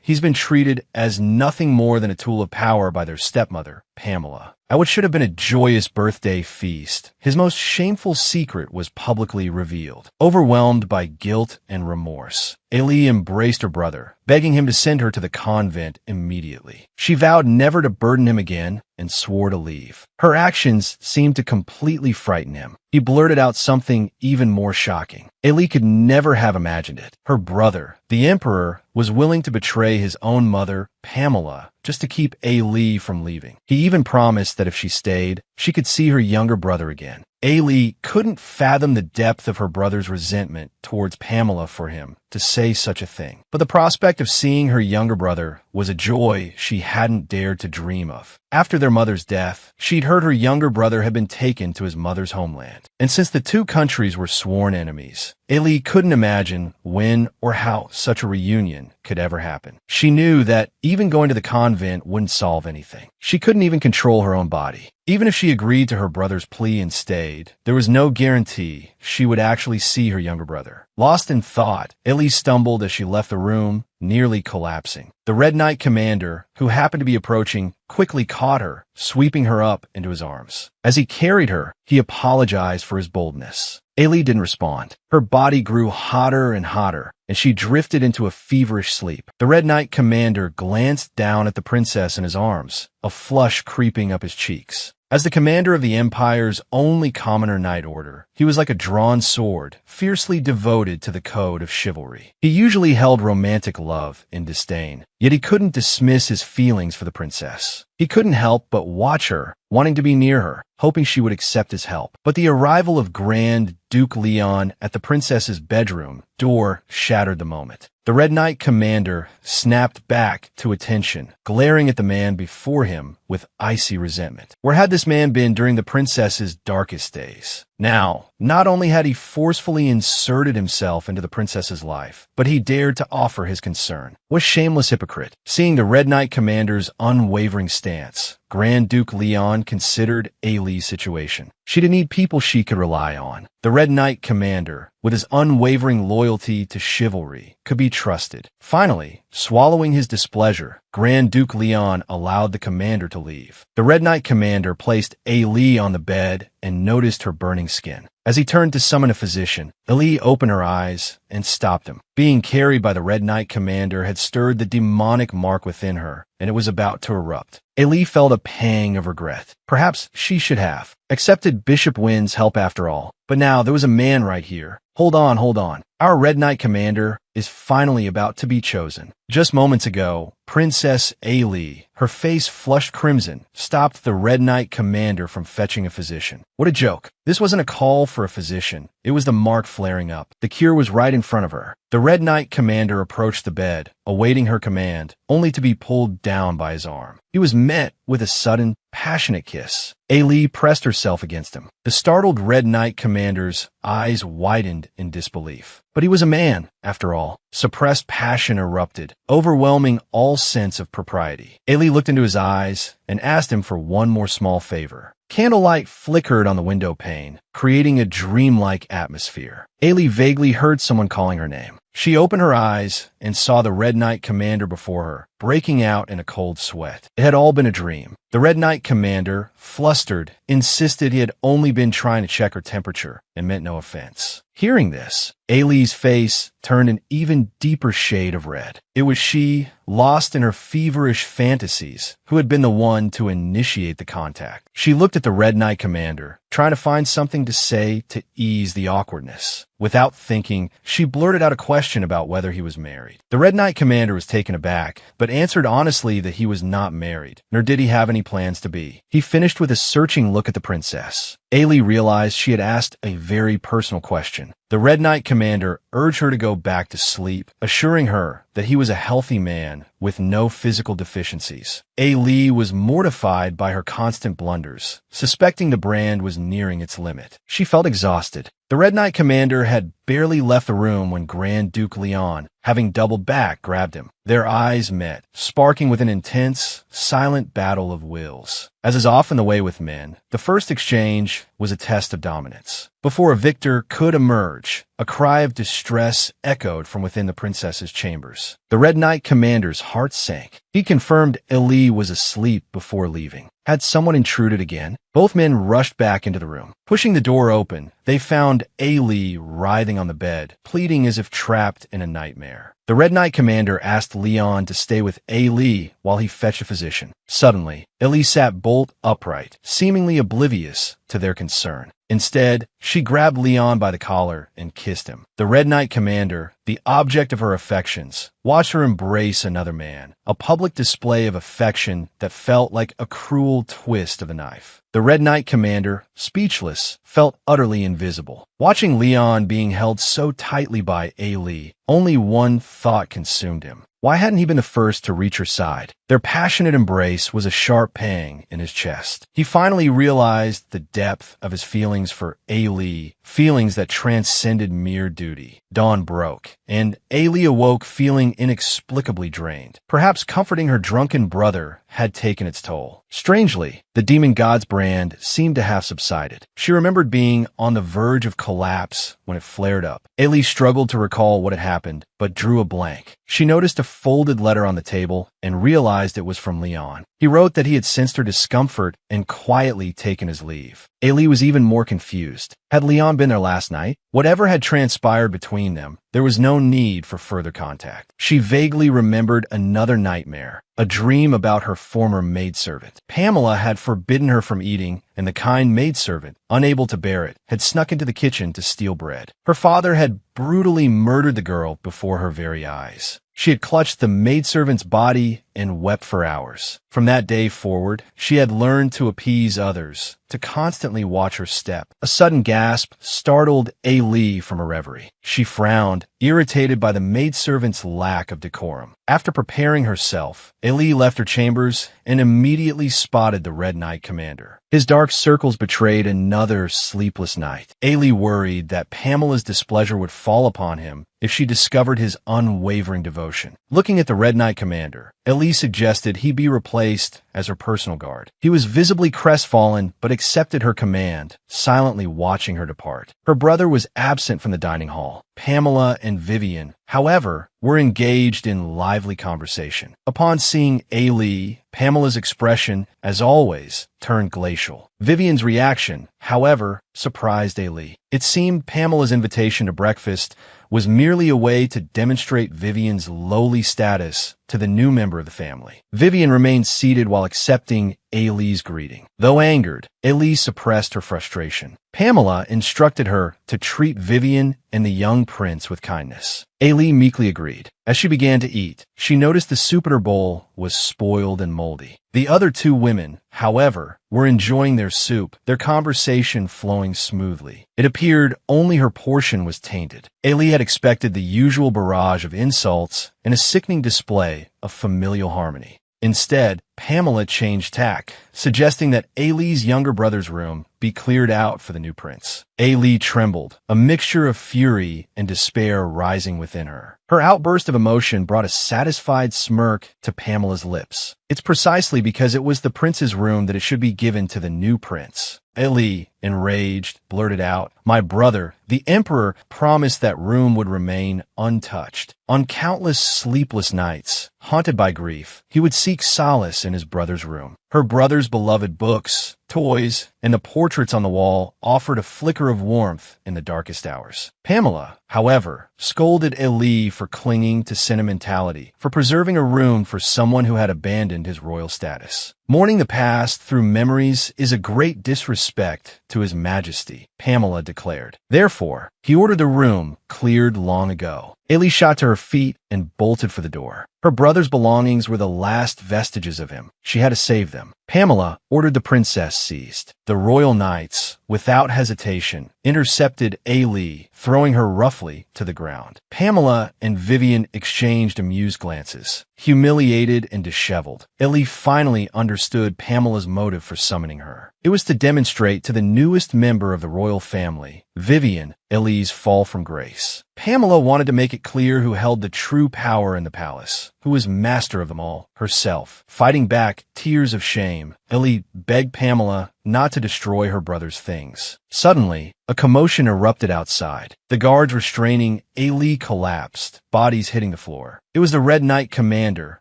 he's been treated as nothing more than a tool of power by their stepmother, Pamela. At what should have been a joyous birthday feast, his most shameful secret was publicly revealed. Overwhelmed by guilt and remorse, Ailey embraced her brother, begging him to send her to the convent immediately. She vowed never to burden him again and swore to leave. Her actions seemed to completely frighten him. He blurted out something even more shocking. Ailey could never have imagined it. Her brother, the Emperor, was willing to betray his own mother, Pamela, just to keep Ailey from leaving. He even promised that if she stayed, she could see her younger brother again. Ailey couldn't fathom the depth of her brother's resentment towards Pamela for him to say such a thing. But the prospect of seeing her younger brother was a joy she hadn't dared to dream of. After their mother's death, she'd heard her younger brother had been taken to his mother's homeland. And since the two countries were sworn enemies, Ailey couldn't imagine when or how such a reunion could ever happen. She knew that even going to the convent wouldn't solve anything. She couldn't even control her own body. Even if she agreed to her brother's plea and stayed, there was no guarantee she would actually see her younger brother. Lost in thought, Ailey stumbled as she left the room, nearly collapsing. The Red Knight commander, who happened to be approaching, quickly caught her, sweeping her up into his arms. As he carried her, he apologized for his boldness. Ailey didn't respond. Her body grew hotter and hotter, and she drifted into a feverish sleep. The Red Knight commander glanced down at the princess in his arms, a flush creeping up his cheeks. As the commander of the Empire's only commoner knight order, he was like a drawn sword, fiercely devoted to the code of chivalry. He usually held romantic love in disdain, yet he couldn't dismiss his feelings for the princess. He couldn't help but watch her, wanting to be near her, hoping she would accept his help. But the arrival of Grand Duke Leon at the princess's bedroom door shattered the moment. The Red Knight commander snapped back to attention, glaring at the man before him with icy resentment. Where had this man been during the princess's darkest days? Now, not only had he forcefully inserted himself into the princess's life, but he dared to offer his concern. What shameless hypocrite! Seeing the Red Knight commander's unwavering stance, Grand Duke Leon considered Ailey's situation. She didn't need people she could rely on. The Red Knight commander, with his unwavering loyalty to chivalry, could be trusted. Finally, swallowing his displeasure, Grand Duke Leon allowed the commander to leave. The Red Knight commander placed Ailey on the bed and noticed her burning skin. As he turned to summon a physician, Ailey opened her eyes and stopped him. Being carried by the Red Knight commander had stirred the demonic mark within her, and it was about to erupt. Ailey felt a pang of regret. Perhaps she should have accepted Bishop Wynn's help after all. But now there was a man right here. Hold on, hold on. Our Red Knight commander is finally about to be chosen. Just moments ago, Princess Ailey, her face flushed crimson, stopped the Red Knight commander from fetching a physician. What a joke. This wasn't a call for a physician. It was the mark flaring up. The cure was right in front of her. The Red Knight commander approached the bed, awaiting her command, only to be pulled down by his arm. He was met with a sudden, passionate kiss. Ailey pressed herself against him. The startled Red Knight commander's eyes widened in disbelief. But he was a man, after all. Suppressed passion erupted, overwhelming all sense of propriety. Ailey looked into his eyes and asked him for one more small favor. Candlelight flickered on the window pane, creating a dreamlike atmosphere. Ailey vaguely heard someone calling her name. She opened her eyes and saw the Red Knight commander before her, breaking out in a cold sweat. It had all been a dream. The Red Knight commander, flustered, insisted he had only been trying to check her temperature and meant no offense. Hearing this, Ailey's face turned an even deeper shade of red. It was she, lost in her feverish fantasies, who had been the one to initiate the contact. She looked at the Red Knight commander, trying to find something to say to ease the awkwardness. Without thinking, she blurted out a question about whether he was married. The Red Knight commander was taken aback, but answered honestly that he was not married, nor did he have any plans to be. He finished with a searching look at the princess. Ailey realized she had asked a very personal question. The Red Knight commander urged her to go back to sleep, assuring her that he was a healthy man with no physical deficiencies. Ailey was mortified by her constant blunders, suspecting the brand was nearing its limit. She felt exhausted. The Red Knight commander had barely left the room when Grand Duke Leon, having doubled back, grabbed him. Their eyes met, sparking with an intense, silent battle of wills. As is often the way with men, the first exchange was a test of dominance. Before a victor could emerge, a cry of distress echoed from within the princess's chambers. The Red Knight commander's heart sank. He confirmed Ailey was asleep before leaving. Had someone intruded again? Both men rushed back into the room. Pushing the door open, they found Ailey writhing on the bed, pleading as if trapped in a nightmare. The Red Knight commander asked Leon to stay with Ailey while he fetched a physician. Suddenly, Ailey sat bolt upright, seemingly oblivious to their concern. Instead, she grabbed Leon by the collar and kissed him. The Red Knight commander, the object of her affections, watched her embrace another man, a public display of affection that felt like a cruel twist of a knife. The Red Knight commander, speechless, felt utterly invisible. Watching Leon being held so tightly by Ailey, only one thought consumed him. Why hadn't he been the first to reach her side? Their passionate embrace was a sharp pang in his chest. He finally realized the depth of his feelings for Ailey, feelings that transcended mere duty. Dawn broke, and Ailey awoke feeling inexplicably drained. Perhaps comforting her drunken brother had taken its toll. Strangely, the demon god's brand seemed to have subsided. She remembered being on the verge of collapse when it flared up. Ailey struggled to recall what had happened, but drew a blank. She noticed a folded letter on the table and realized it was from Leon. He wrote that he had sensed her discomfort and quietly taken his leave. Ailey was even more confused. Had Leon been there last night? Whatever had transpired between them, there was no need for further contact. She vaguely remembered another nightmare, a dream about her former maidservant. Pamela had forbidden her from eating, and the kind maidservant, unable to bear it, had snuck into the kitchen to steal bread. Her father had brutally murdered the girl before her very eyes. She had clutched the maidservant's body and wept for hours. From that day forward, she had learned to appease others, to constantly watch her step. A sudden gasp startled Ailey from her reverie. She frowned, irritated by the maidservant's lack of decorum. After preparing herself, Ailey left her chambers and immediately spotted the Red Knight commander. His dark circles betrayed another sleepless night. Ailey worried that Pamela's displeasure would fall upon him if she discovered his unwavering devotion. Looking at the Red Knight commander, Ailey suggested he be replaced as her personal guard. He was visibly crestfallen, but accepted her command, silently watching her depart. Her brother was absent from the dining hall. Pamela and Vivian, however, were engaged in lively conversation. Upon seeing Ailey, Pamela's expression, as always, turned glacial. Vivian's reaction, however, surprised Ailey. It seemed Pamela's invitation to breakfast was merely a way to demonstrate Vivian's lowly status to the new member of the family. Vivian remained seated while accepting Ailey's greeting. Though angered, Ailey suppressed her frustration. Pamela instructed her to treat Vivian and the young prince with kindness. Ailey meekly agreed. As she began to eat, she noticed the soup in her bowl was spoiled and moldy. The other two women, however, were enjoying their soup, their conversation flowing smoothly. It appeared only her portion was tainted. Ailey had expected the usual barrage of insults and a sickening display of familial harmony. Instead, Pamela changed tack, suggesting that Ailey's younger brother's room be cleared out for the new prince. Ailey trembled, a mixture of fury and despair rising within her. Her outburst of emotion brought a satisfied smirk to Pamela's lips. It's precisely because it was the prince's room that it should be given to the new prince. Ailey, enraged, blurted out, "My brother, the emperor, promised that room would remain untouched. On countless sleepless nights, haunted by grief, he would seek solace in his brother's room. Her brother's beloved books, toys, and the portraits on the wall offered a flicker of warmth in the darkest hours." Pamela, however, scolded Ailey for clinging to sentimentality, for preserving a room for someone who had abandoned his royal status. "Mourning the past through memories is a great disrespect to His Majesty," Pamela declared. "Therefore, he ordered the room cleared long ago." Ailey shot to her feet and bolted for the door. Her brother's belongings were the last vestiges of him. She had to save them. Pamela ordered the princess seized. The royal knights, without hesitation, intercepted Ailey, throwing her roughly to the ground. Pamela and Vivian exchanged amused glances. Humiliated and disheveled, Ailey finally understood Pamela's motive for summoning her. It was to demonstrate to the newest member of the royal family, Vivian, Ailey's fall from grace. Pamela wanted to make it clear who held the true power in the palace, who was master of them all, herself. Fighting back tears of shame, Ailey begged Pamela not to destroy her brother's things. Suddenly, a commotion erupted outside. The guards restraining Ailey collapsed, bodies hitting the floor. It was the Red Knight commander,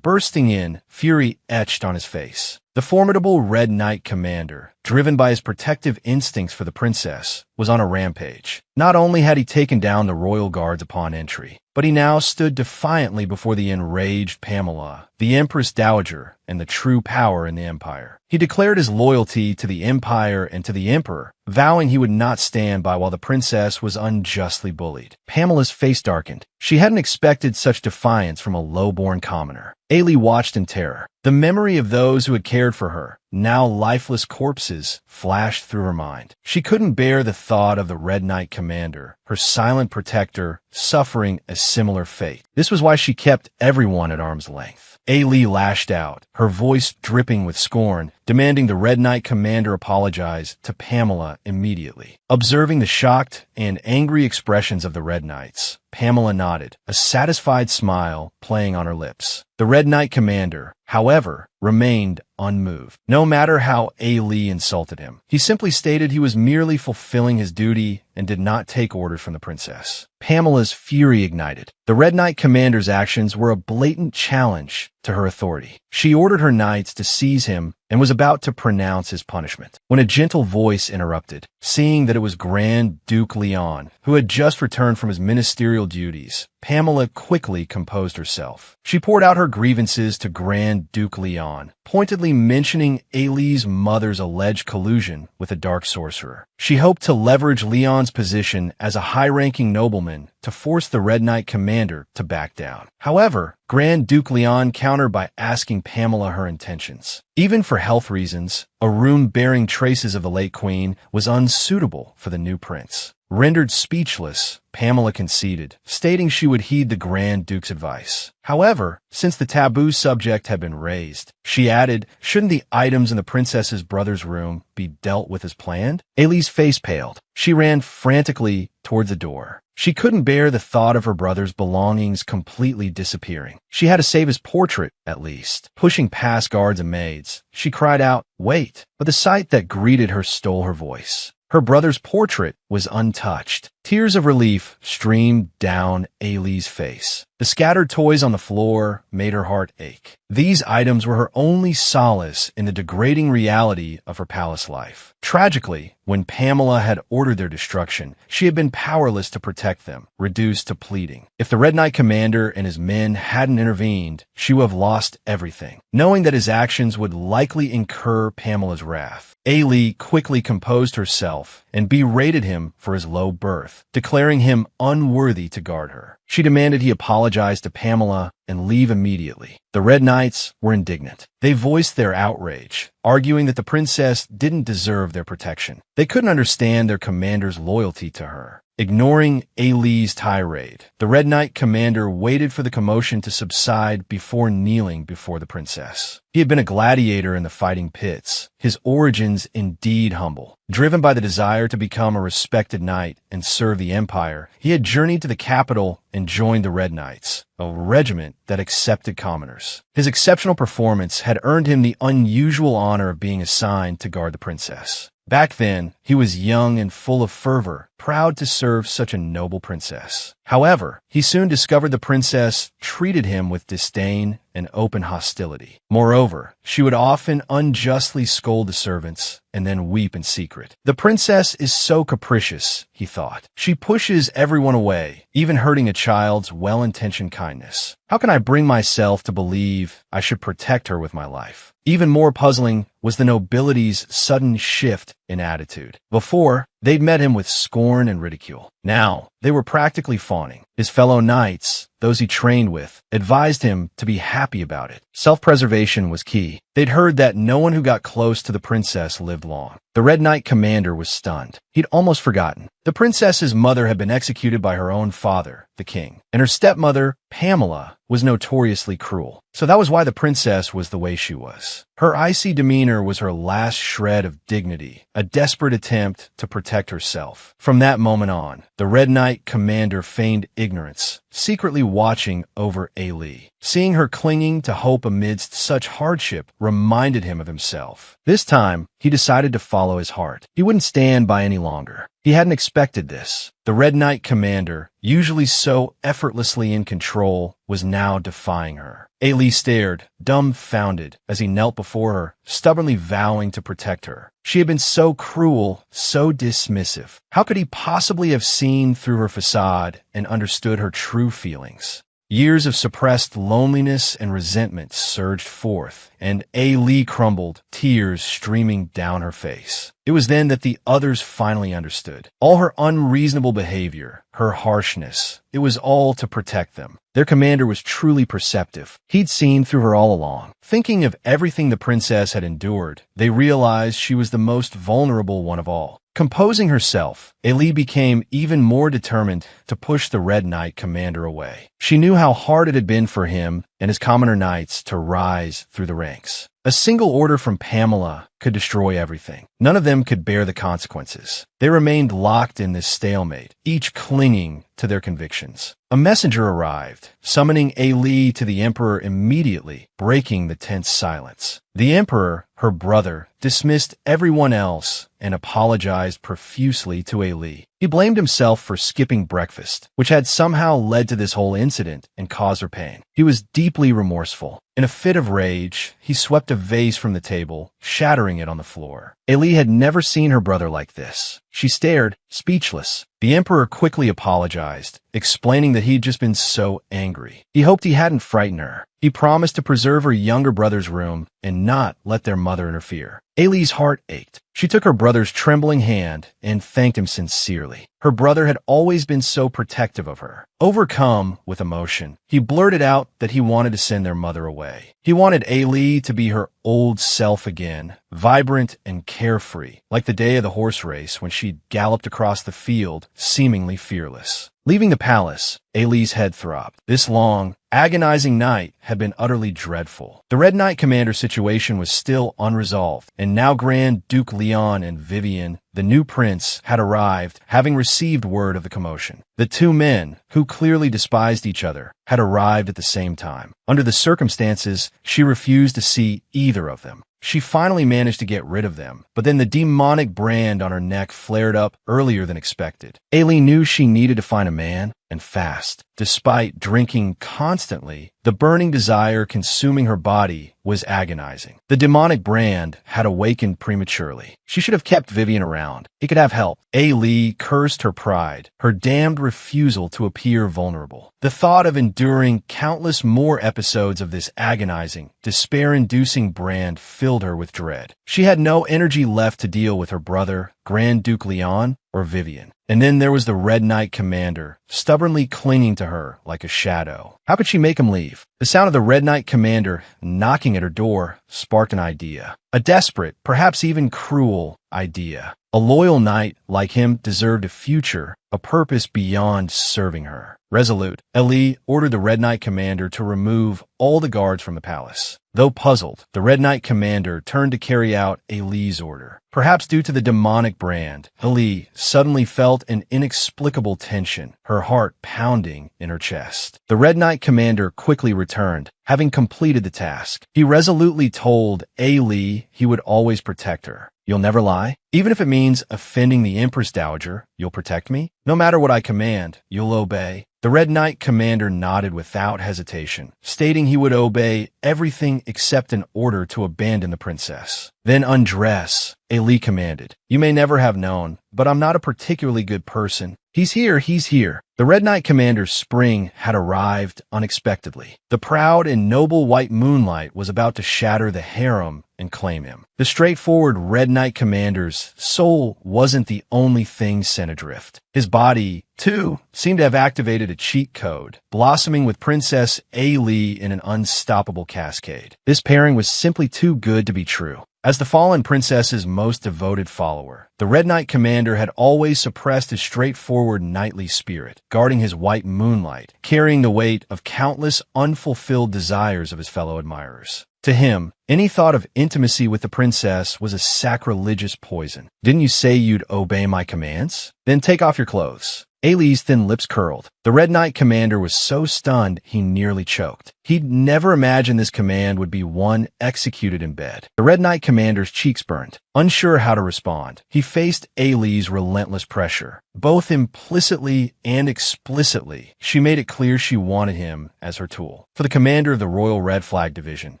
bursting in, fury etched on his face. The formidable Red Knight commander, driven by his protective instincts for the princess, was on a rampage. Not only had he taken down the royal guards upon entry, but he now stood defiantly before the enraged Pamela, the Empress Dowager, and the true power in the empire. He declared his loyalty to the empire and to the emperor, vowing he would not stand by while the princess was unjustly bullied. Pamela's face darkened. She hadn't expected such defiance from a low-born commoner. Ailey watched in terror. The memory of those who had cared for her, now lifeless corpses, flashed through her mind. She couldn't bear the thought of the Red Knight commander, her silent protector, suffering a similar fate. This was why she kept everyone at arm's length. Ailey lashed out, her voice dripping with scorn, demanding the Red Knight commander apologize to Pamela immediately. Observing the shocked and angry expressions of the Red Knights, Pamela nodded, a satisfied smile playing on her lips. The Red Knight commander, however, remained unmoved. No matter how Ailey insulted him, he simply stated he was merely fulfilling his duty and did not take orders from the princess. Pamela's fury ignited. The Red Knight commander's actions were a blatant challenge to her authority. She ordered her knights to seize him and was about to pronounce his punishment when a gentle voice interrupted. Seeing that it was Grand Duke Leon, who had just returned from his ministerial duties, Pamela quickly composed herself. She poured out her grievances to Grand Duke Leon, pointedly mentioning Ailey's mother's alleged collusion with a dark sorcerer. She hoped to leverage Leon's position as a high-ranking nobleman to force the Red Knight commander to back down. However, Grand Duke Leon countered by asking Pamela her intentions. Even for health reasons, a room bearing traces of the late queen was unsuitable for the new prince. Rendered speechless, Pamela conceded, stating she would heed the Grand Duke's advice. However, since the taboo subject had been raised, she added, shouldn't the items in the princess's brother's room be dealt with as planned? Ailey's face paled. She ran frantically toward the door. She couldn't bear the thought of her brother's belongings completely disappearing. She had to save his portrait, at least. Pushing past guards and maids, she cried out, "Wait!" But the sight that greeted her stole her voice. Her brother's portrait was untouched. Tears of relief streamed down Ailey's face. The scattered toys on the floor made her heart ache. These items were her only solace in the degrading reality of her palace life. Tragically, when Pamela had ordered their destruction, she had been powerless to protect them, reduced to pleading. If the Red Knight Commander and his men hadn't intervened, she would have lost everything. Knowing that his actions would likely incur Pamela's wrath, Ailey quickly composed herself and berated him for his low birth, declaring him unworthy to guard her. She demanded he apologize to Pamela and leave immediately. The Red Knights were indignant. They voiced their outrage, arguing that the princess didn't deserve their protection. They couldn't understand their commander's loyalty to her. Ignoring Ailey's tirade, the Red Knight Commander waited for the commotion to subside before kneeling before the princess. He had been a gladiator in the fighting pits, his origins indeed humble. Driven by the desire to become a respected knight and serve the empire, he had journeyed to the capital and joined the Red Knights, a regiment that accepted commoners. His exceptional performance had earned him the unusual honor of being assigned to guard the princess. Back then, he was young and full of fervor, proud to serve such a noble princess. However, he soon discovered the princess treated him with disdain and open hostility. Moreover, she would often unjustly scold the servants and then weep in secret. The princess is so capricious, he thought. She pushes everyone away, even hurting a child's well-intentioned kindness. How can I bring myself to believe I should protect her with my life? Even more puzzling was the nobility's sudden shift in attitude. Before, they'd met him with scorn and ridicule. Now, they were practically fawning. His fellow knights, those he trained with, advised him to be happy about it. Self-preservation was key. They'd heard that no one who got close to the princess lived long. The Red Knight Commander was stunned. He'd almost forgotten. The princess's mother had been executed by her own father, the king, and her stepmother, Pamela, was notoriously cruel. So that was why the princess was the way she was. Her icy demeanor was her last shred of dignity, a desperate attempt to protect herself. From that moment on, the Red Knight Commander feigned ignorance, secretly watching over Ailey. Seeing her clinging to hope amidst such hardship reminded him of himself. This time, he decided to follow his heart. He wouldn't stand by any longer. He hadn't expected this. The Red Knight Commander, usually so effortlessly in control, was now defying her. Ailey stared, dumbfounded, as he knelt before her, stubbornly vowing to protect her. She had been so cruel, so dismissive. How could he possibly have seen through her facade and understood her true feelings? Years of suppressed loneliness and resentment surged forth, and Ailey crumbled, tears streaming down her face. It was then that the others finally understood. All her unreasonable behavior, her harshness, it was all to protect them. Their commander was truly perceptive. He'd seen through her all along. Thinking of everything the princess had endured, they realized she was the most vulnerable one of all. Composing herself, Ailey became even more determined to push the Red Knight Commander away. She knew how hard it had been for him and his commoner knights to rise through the ranks. A single order from Pamela could destroy everything. None of them could bear the consequences. They remained locked in this stalemate, each clinging to their convictions. A messenger arrived, summoning Ailey to the Emperor immediately, breaking the tense silence. The Emperor, her brother, dismissed everyone else and apologized profusely to Ailey. He blamed himself for skipping breakfast, which had somehow led to this whole incident and caused her pain. He was deeply remorseful. In a fit of rage, he swept a vase from the table, shattering it on the floor. Ailey had never seen her brother like this. She stared, speechless. The Emperor quickly apologized, explaining that he'd just been so angry. He hoped he hadn't frightened her. He promised to preserve her younger brother's room and not let their mother interfere. Ailey's heart ached. She took her brother's trembling hand and thanked him sincerely. Her brother had always been so protective of her. Overcome with emotion, he blurted out that he wanted to send their mother away. He wanted Ailey to be her old self again, vibrant and carefree, like the day of the horse race when she galloped across the field, seemingly fearless. Leaving the palace, Ailey's head throbbed. This long, agonizing night had been utterly dreadful. The Red Knight Commander situation was still unresolved, and now Grand Duke Leon and Vivian, the new prince, had arrived, having received word of the commotion. The two men, who clearly despised each other, had arrived at the same time. Under the circumstances, she refused to see either of them. She finally managed to get rid of them, but then the demonic brand on her neck flared up earlier than expected. Ailey knew she needed to find a man, and fast. Despite drinking constantly, the burning desire consuming her body was agonizing. The demonic brand had awakened prematurely. She should have kept Vivian around. He could have help. Ailey cursed her pride, her damned refusal to appear vulnerable. The thought of enduring countless more episodes of this agonizing, despair-inducing brand filled her with dread. She had no energy left to deal with her brother, Grand Duke Leon, or Vivian. And then there was the Red Knight Commander, stubbornly clinging to her like a shadow. How could she make him leave? The sound of the Red Knight Commander knocking at her door sparked an idea. A desperate, perhaps even cruel idea. A loyal knight like him deserved a future, a purpose beyond serving her. Resolute, Ailey ordered the Red Knight Commander to remove all the guards from the palace. Though puzzled, the Red Knight Commander turned to carry out Ailey's order. Perhaps due to the demonic brand, Ailey suddenly felt an inexplicable tension, her heart pounding in her chest. The Red Knight Commander quickly returned, having completed the task. He resolutely told Ailey he would always protect her. You'll never lie? Even if it means offending the Empress Dowager, you'll protect me? No matter what I command, you'll obey. The Red Knight Commander nodded without hesitation, stating he would obey everything except an order to abandon the princess. Then undress, Ailey commanded. You may never have known, but I'm not a particularly good person. He's here, he's here. The Red Knight Commander's spring had arrived unexpectedly. The proud and noble white moonlight was about to shatter the harem and claim him. The straightforward Red Knight Commander's soul wasn't the only thing sent adrift. His body, too, seemed to have activated a cheat code, blossoming with Princess Ailey in an unstoppable cascade. This pairing was simply too good to be true. As the fallen princess's most devoted follower, the Red Knight Commander had always suppressed his straightforward knightly spirit, guarding his white moonlight, carrying the weight of countless unfulfilled desires of his fellow admirers. To him, any thought of intimacy with the princess was a sacrilegious poison. Didn't you say you'd obey my commands? Then take off your clothes. Ailey's thin lips curled. The Red Knight Commander was so stunned he nearly choked. He'd never imagined this command would be one executed in bed. The Red Knight Commander's cheeks burned. Unsure how to respond, he faced Ailey's relentless pressure. Both implicitly and explicitly, she made it clear she wanted him as her tool. For the commander of the Royal Red Flag Division,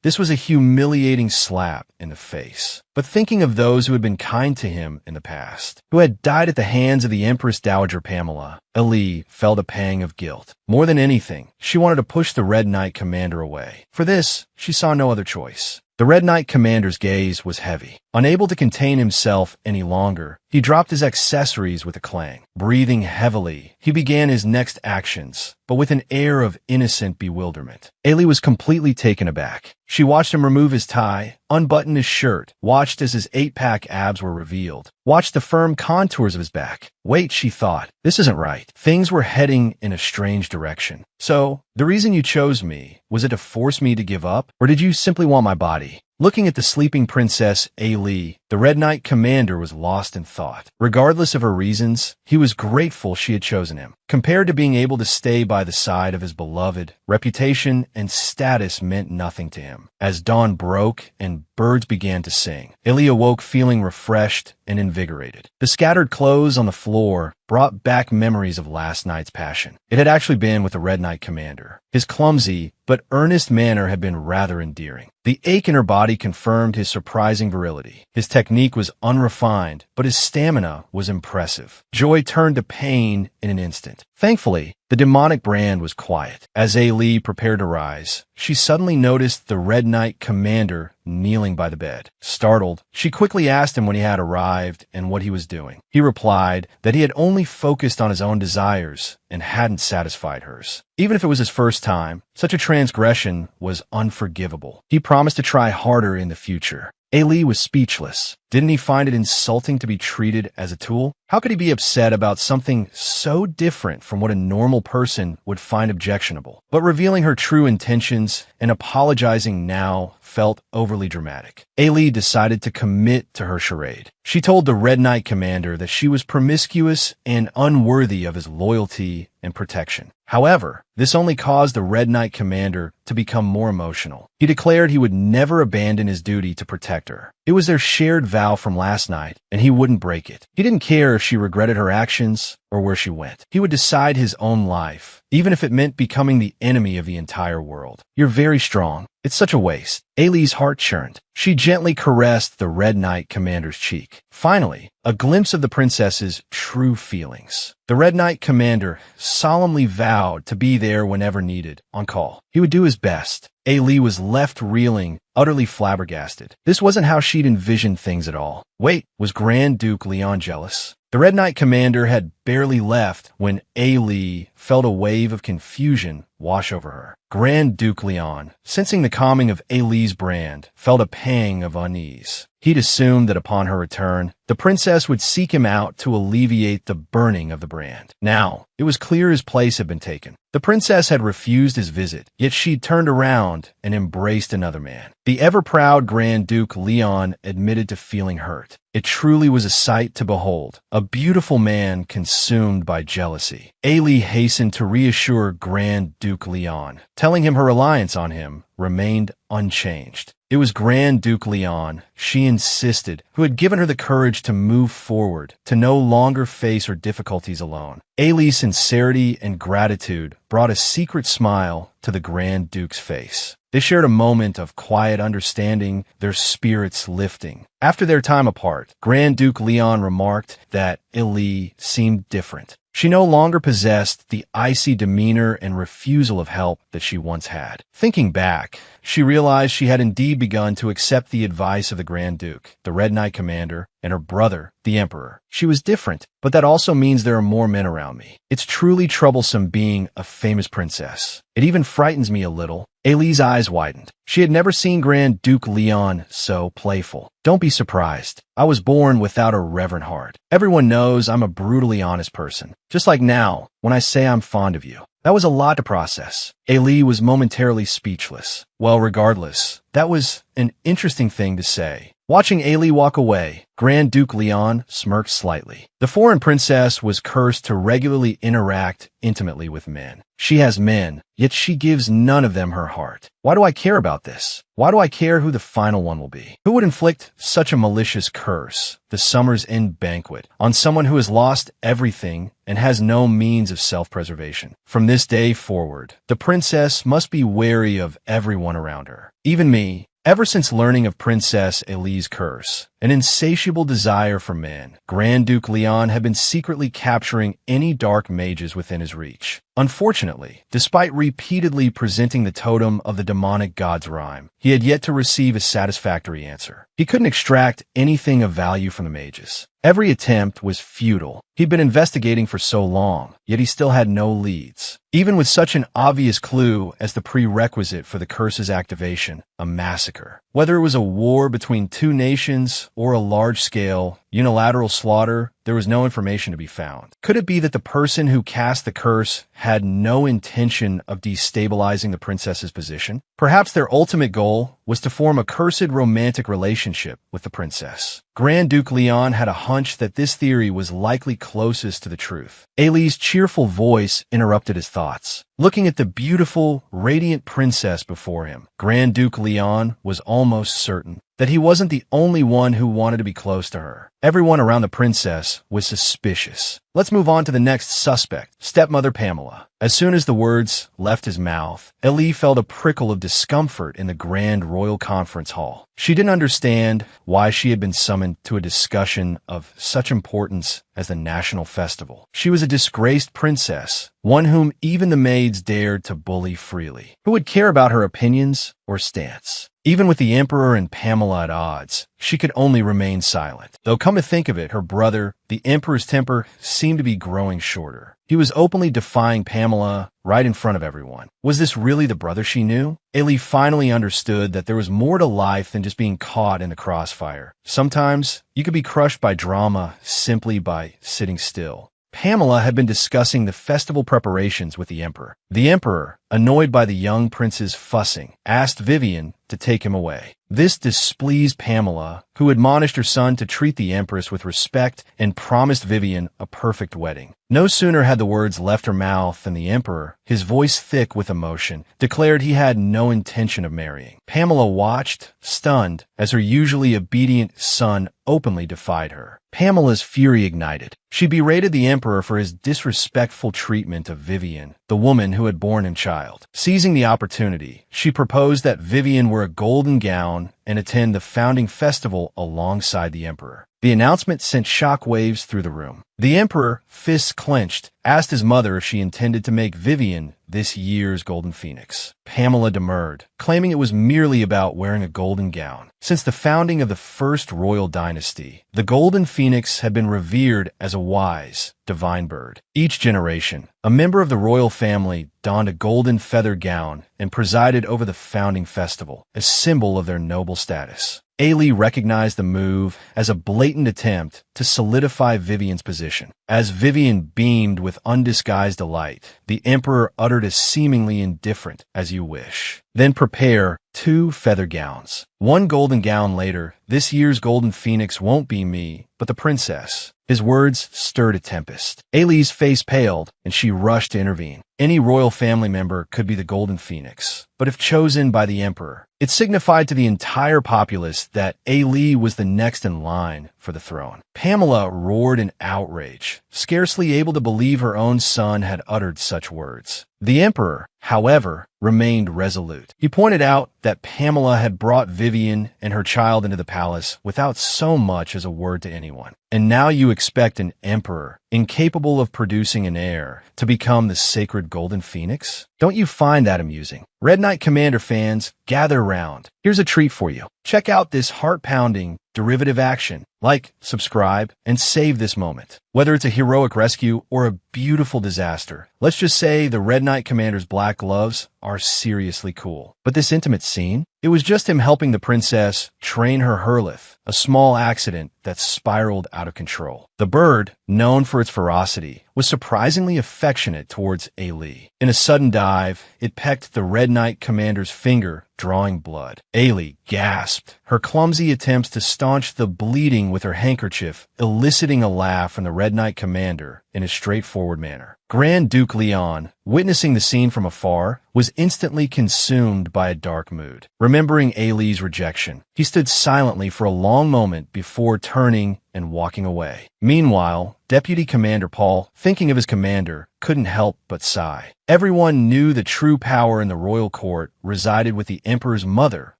this was a humiliating slap in the face. But thinking of those who had been kind to him in the past, who had died at the hands of the Empress Dowager Pamela, Ailey felt a pang of guilt. More than anything, she wanted to push the Red Knight Commander away. For this, she saw no other choice. The Red Knight Commander's gaze was heavy. Unable to contain himself any longer, he dropped his accessories with a clang. Breathing heavily, he began his next actions, but with an air of innocent bewilderment. Ailey was completely taken aback. She watched him remove his tie, unbutton his shirt, watched as his 8-pack abs were revealed, watched the firm contours of his back. Wait, she thought, this isn't right. Things were heading in a strange direction. So, the reason you chose me, was it to force me to give up, or did you simply want my body? Looking at the sleeping Princess Ailey, the Red Knight Commander was lost in thought. Regardless of her reasons, he was grateful she had chosen him. Compared to being able to stay by the side of his beloved, reputation and status meant nothing to him. As dawn broke and birds began to sing, Ailey awoke feeling refreshed and invigorated. The scattered clothes on the floor brought back memories of last night's passion. It had actually been with the Red Knight Commander. His clumsy but earnest manner had been rather endearing. The ache in her body confirmed his surprising virility. His technique was unrefined, but his stamina was impressive. Joy turned to pain in an instant. Thankfully, the demonic brand was quiet. As Ailey prepared to rise, she suddenly noticed the Red Knight Commander kneeling by the bed. Startled, she quickly asked him when he had arrived and what he was doing. He replied that he had only focused on his own desires and hadn't satisfied hers. Even if it was his first time, such a transgression was unforgivable. He promised to try harder in the future. Ailey was speechless. Didn't he find it insulting to be treated as a tool? How could he be upset about something so different from what a normal person would find objectionable? But revealing her true intentions and apologizing now felt overly dramatic. Ailey decided to commit to her charade. She told the Red Knight commander that she was promiscuous and unworthy of his loyalty and protection. However, this only caused the Red Knight commander to become more emotional. He declared he would never abandon his duty to protect her. It was their shared vow from last night, and he wouldn't break it. He didn't care if she regretted her actions or where she went. He would decide his own life, even if it meant becoming the enemy of the entire world. You're very strong. It's such a waste. Ailey's heart churned. She gently caressed the Red Knight commander's cheek. Finally, a glimpse of the princess's true feelings. The Red Knight commander solemnly vowed to be there whenever needed, on call. He would do his best. Ailey was left reeling, utterly flabbergasted. This wasn't how she'd envisioned things at all. Wait, was Grand Duke Leon jealous? The Red Knight commander had barely left when Ailey felt a wave of confusion wash over her. Grand Duke Leon, sensing the calming of Ailey's brand, felt a pang of unease. He'd assumed that upon her return, the princess would seek him out to alleviate the burning of the brand. Now, it was clear his place had been taken. The princess had refused his visit, yet she'd turned around and embraced another man. The ever-proud Grand Duke Leon admitted to feeling hurt. It truly was a sight to behold, a beautiful man consumed by jealousy. Ailey hastened to reassure Grand Duke Leon, telling him her reliance on him remained unchanged. It was Grand Duke Leon, she insisted, who had given her the courage to move forward, to no longer face her difficulties alone. Ailey's sincerity and gratitude brought a secret smile to the Grand Duke's face. They shared a moment of quiet understanding, their spirits lifting. After their time apart, Grand Duke Leon remarked that Ailey seemed different. She no longer possessed the icy demeanor and refusal of help that she once had. Thinking back, she realized she had indeed begun to accept the advice of the Grand Duke, the Red Knight commander, and her brother, the Emperor. She was different, but that also means there are more men around me. It's truly troublesome being a famous princess. It even frightens me a little. Ailey's eyes widened. She had never seen Grand Duke Leon so playful. Don't be surprised. I was born without a reverent heart. Everyone knows I'm a brutally honest person. Just like now, when I say I'm fond of you. That was a lot to process. Ailey was momentarily speechless. Well, regardless, that was an interesting thing to say. Watching Ailey walk away, Grand Duke Leon smirked slightly. The foreign princess was cursed to regularly interact intimately with men. She has men, yet she gives none of them her heart. Why do I care about this? Why do I care who the final one will be? Who would inflict such a malicious curse, the summer's end banquet, on someone who has lost everything and has no means of self-preservation? From this day forward, the princess must be wary of everyone around her, even me. Ever since learning of Princess Ailey's curse, an insatiable desire for men, Grand Duke Leon had been secretly capturing any dark mages within his reach. Unfortunately, despite repeatedly presenting the totem of the demonic god's rhyme, he had yet to receive a satisfactory answer. He couldn't extract anything of value from the mages. Every attempt was futile. He'd been investigating for so long, yet he still had no leads. Even with such an obvious clue as the prerequisite for the curse's activation, a massacre. Whether it was a war between two nations or a large-scale, unilateral slaughter, there was no information to be found. Could it be that the person who cast the curse had no intention of destabilizing the princess's position? Perhaps their ultimate goal was to form a cursed romantic relationship with the princess. Grand Duke Leon had a hunch that this theory was likely closest to the truth. Ailey's cheerful voice interrupted his thoughts. Looking at the beautiful, radiant princess before him, Grand Duke Leon was almost certain that he wasn't the only one who wanted to be close to her. Everyone around the princess was suspicious. Let's move on to the next suspect, stepmother Pamela. As soon as the words left his mouth, Ailey felt a prickle of discomfort in the grand royal conference hall. She didn't understand why she had been summoned to a discussion of such importance as the national festival. She was a disgraced princess, one whom even the maids dared to bully freely. Who would care about her opinions or stance? Even with the Emperor and Pamela at odds, she could only remain silent. Though come to think of it, her brother, the Emperor's temper, seemed to be growing shorter. He was openly defying Pamela right in front of everyone. Was this really the brother she knew? Ailey finally understood that there was more to life than just being caught in the crossfire. Sometimes, you could be crushed by drama simply by sitting still. Pamela had been discussing the festival preparations with the Emperor. The Emperor, annoyed by the young prince's fussing, asked Vivian to take him away. This displeased Pamela, who admonished her son to treat the empress with respect and promised Vivian a perfect wedding. No sooner had the words left her mouth than the emperor, his voice thick with emotion, declared he had no intention of marrying. Pamela watched, stunned, as her usually obedient son openly defied her. Pamela's fury ignited. She berated the emperor for his disrespectful treatment of Vivian, the woman who had borne him child. Seizing the opportunity, she proposed that Vivian wear a golden gown and attend the founding festival alongside the emperor. The announcement sent shockwaves through the room. The emperor, fists clenched, asked his mother if she intended to make Vivian this year's golden phoenix. Pamela demurred, claiming it was merely about wearing a golden gown. Since the founding of the first royal dynasty, the golden phoenix had been revered as a wise, divine bird. Each generation, a member of the royal family donned a golden feather gown and presided over the founding festival, a symbol of their noble status. Ailey recognized the move as a blatant attempt to solidify Vivian's position. As Vivian beamed with undisguised delight, the emperor uttered a seemingly indifferent, "As you wish." Then prepare 2 feather gowns. 1 golden gown later, this year's golden phoenix won't be me, but the princess. His words stirred a tempest. Ailey's face paled, and she rushed to intervene. Any royal family member could be the golden phoenix, but if chosen by the emperor, it signified to the entire populace that Ailey was the next in line for the throne. Pamela roared in outrage, scarcely able to believe her own son had uttered such words. The emperor, however, remained resolute. He pointed out that Pamela had brought Vivian and her child into the palace without so much as a word to anyone. And now you expect an emperor, incapable of producing an heir, to become the sacred golden phoenix? Don't you find that amusing? Red Knight Commander fans, gather around. Here's a treat for you. Check out this heart-pounding derivative action. Like, subscribe, and save this moment. Whether it's a heroic rescue or a beautiful disaster, let's just say the Red Knight Commander's black gloves are seriously cool. But this intimate scene? It was just him helping the princess train her Hurlith, a small accident that spiraled out of control. The bird, known for its ferocity, was surprisingly affectionate towards Ailey. In a sudden dive, it pecked the Red Knight Commander's finger, drawing blood. Ailey gasped, her clumsy attempts to staunch the bleeding with her handkerchief, eliciting a laugh from the Red Knight Commander in a straightforward manner. Grand Duke Leon, witnessing the scene from afar, was instantly consumed by a dark mood. Remembering Ailey's rejection, he stood silently for a long moment before turning and walking away. Meanwhile, Deputy Commander Paul, thinking of his commander, couldn't help but sigh. Everyone knew the true power in the royal court resided with the emperor's mother,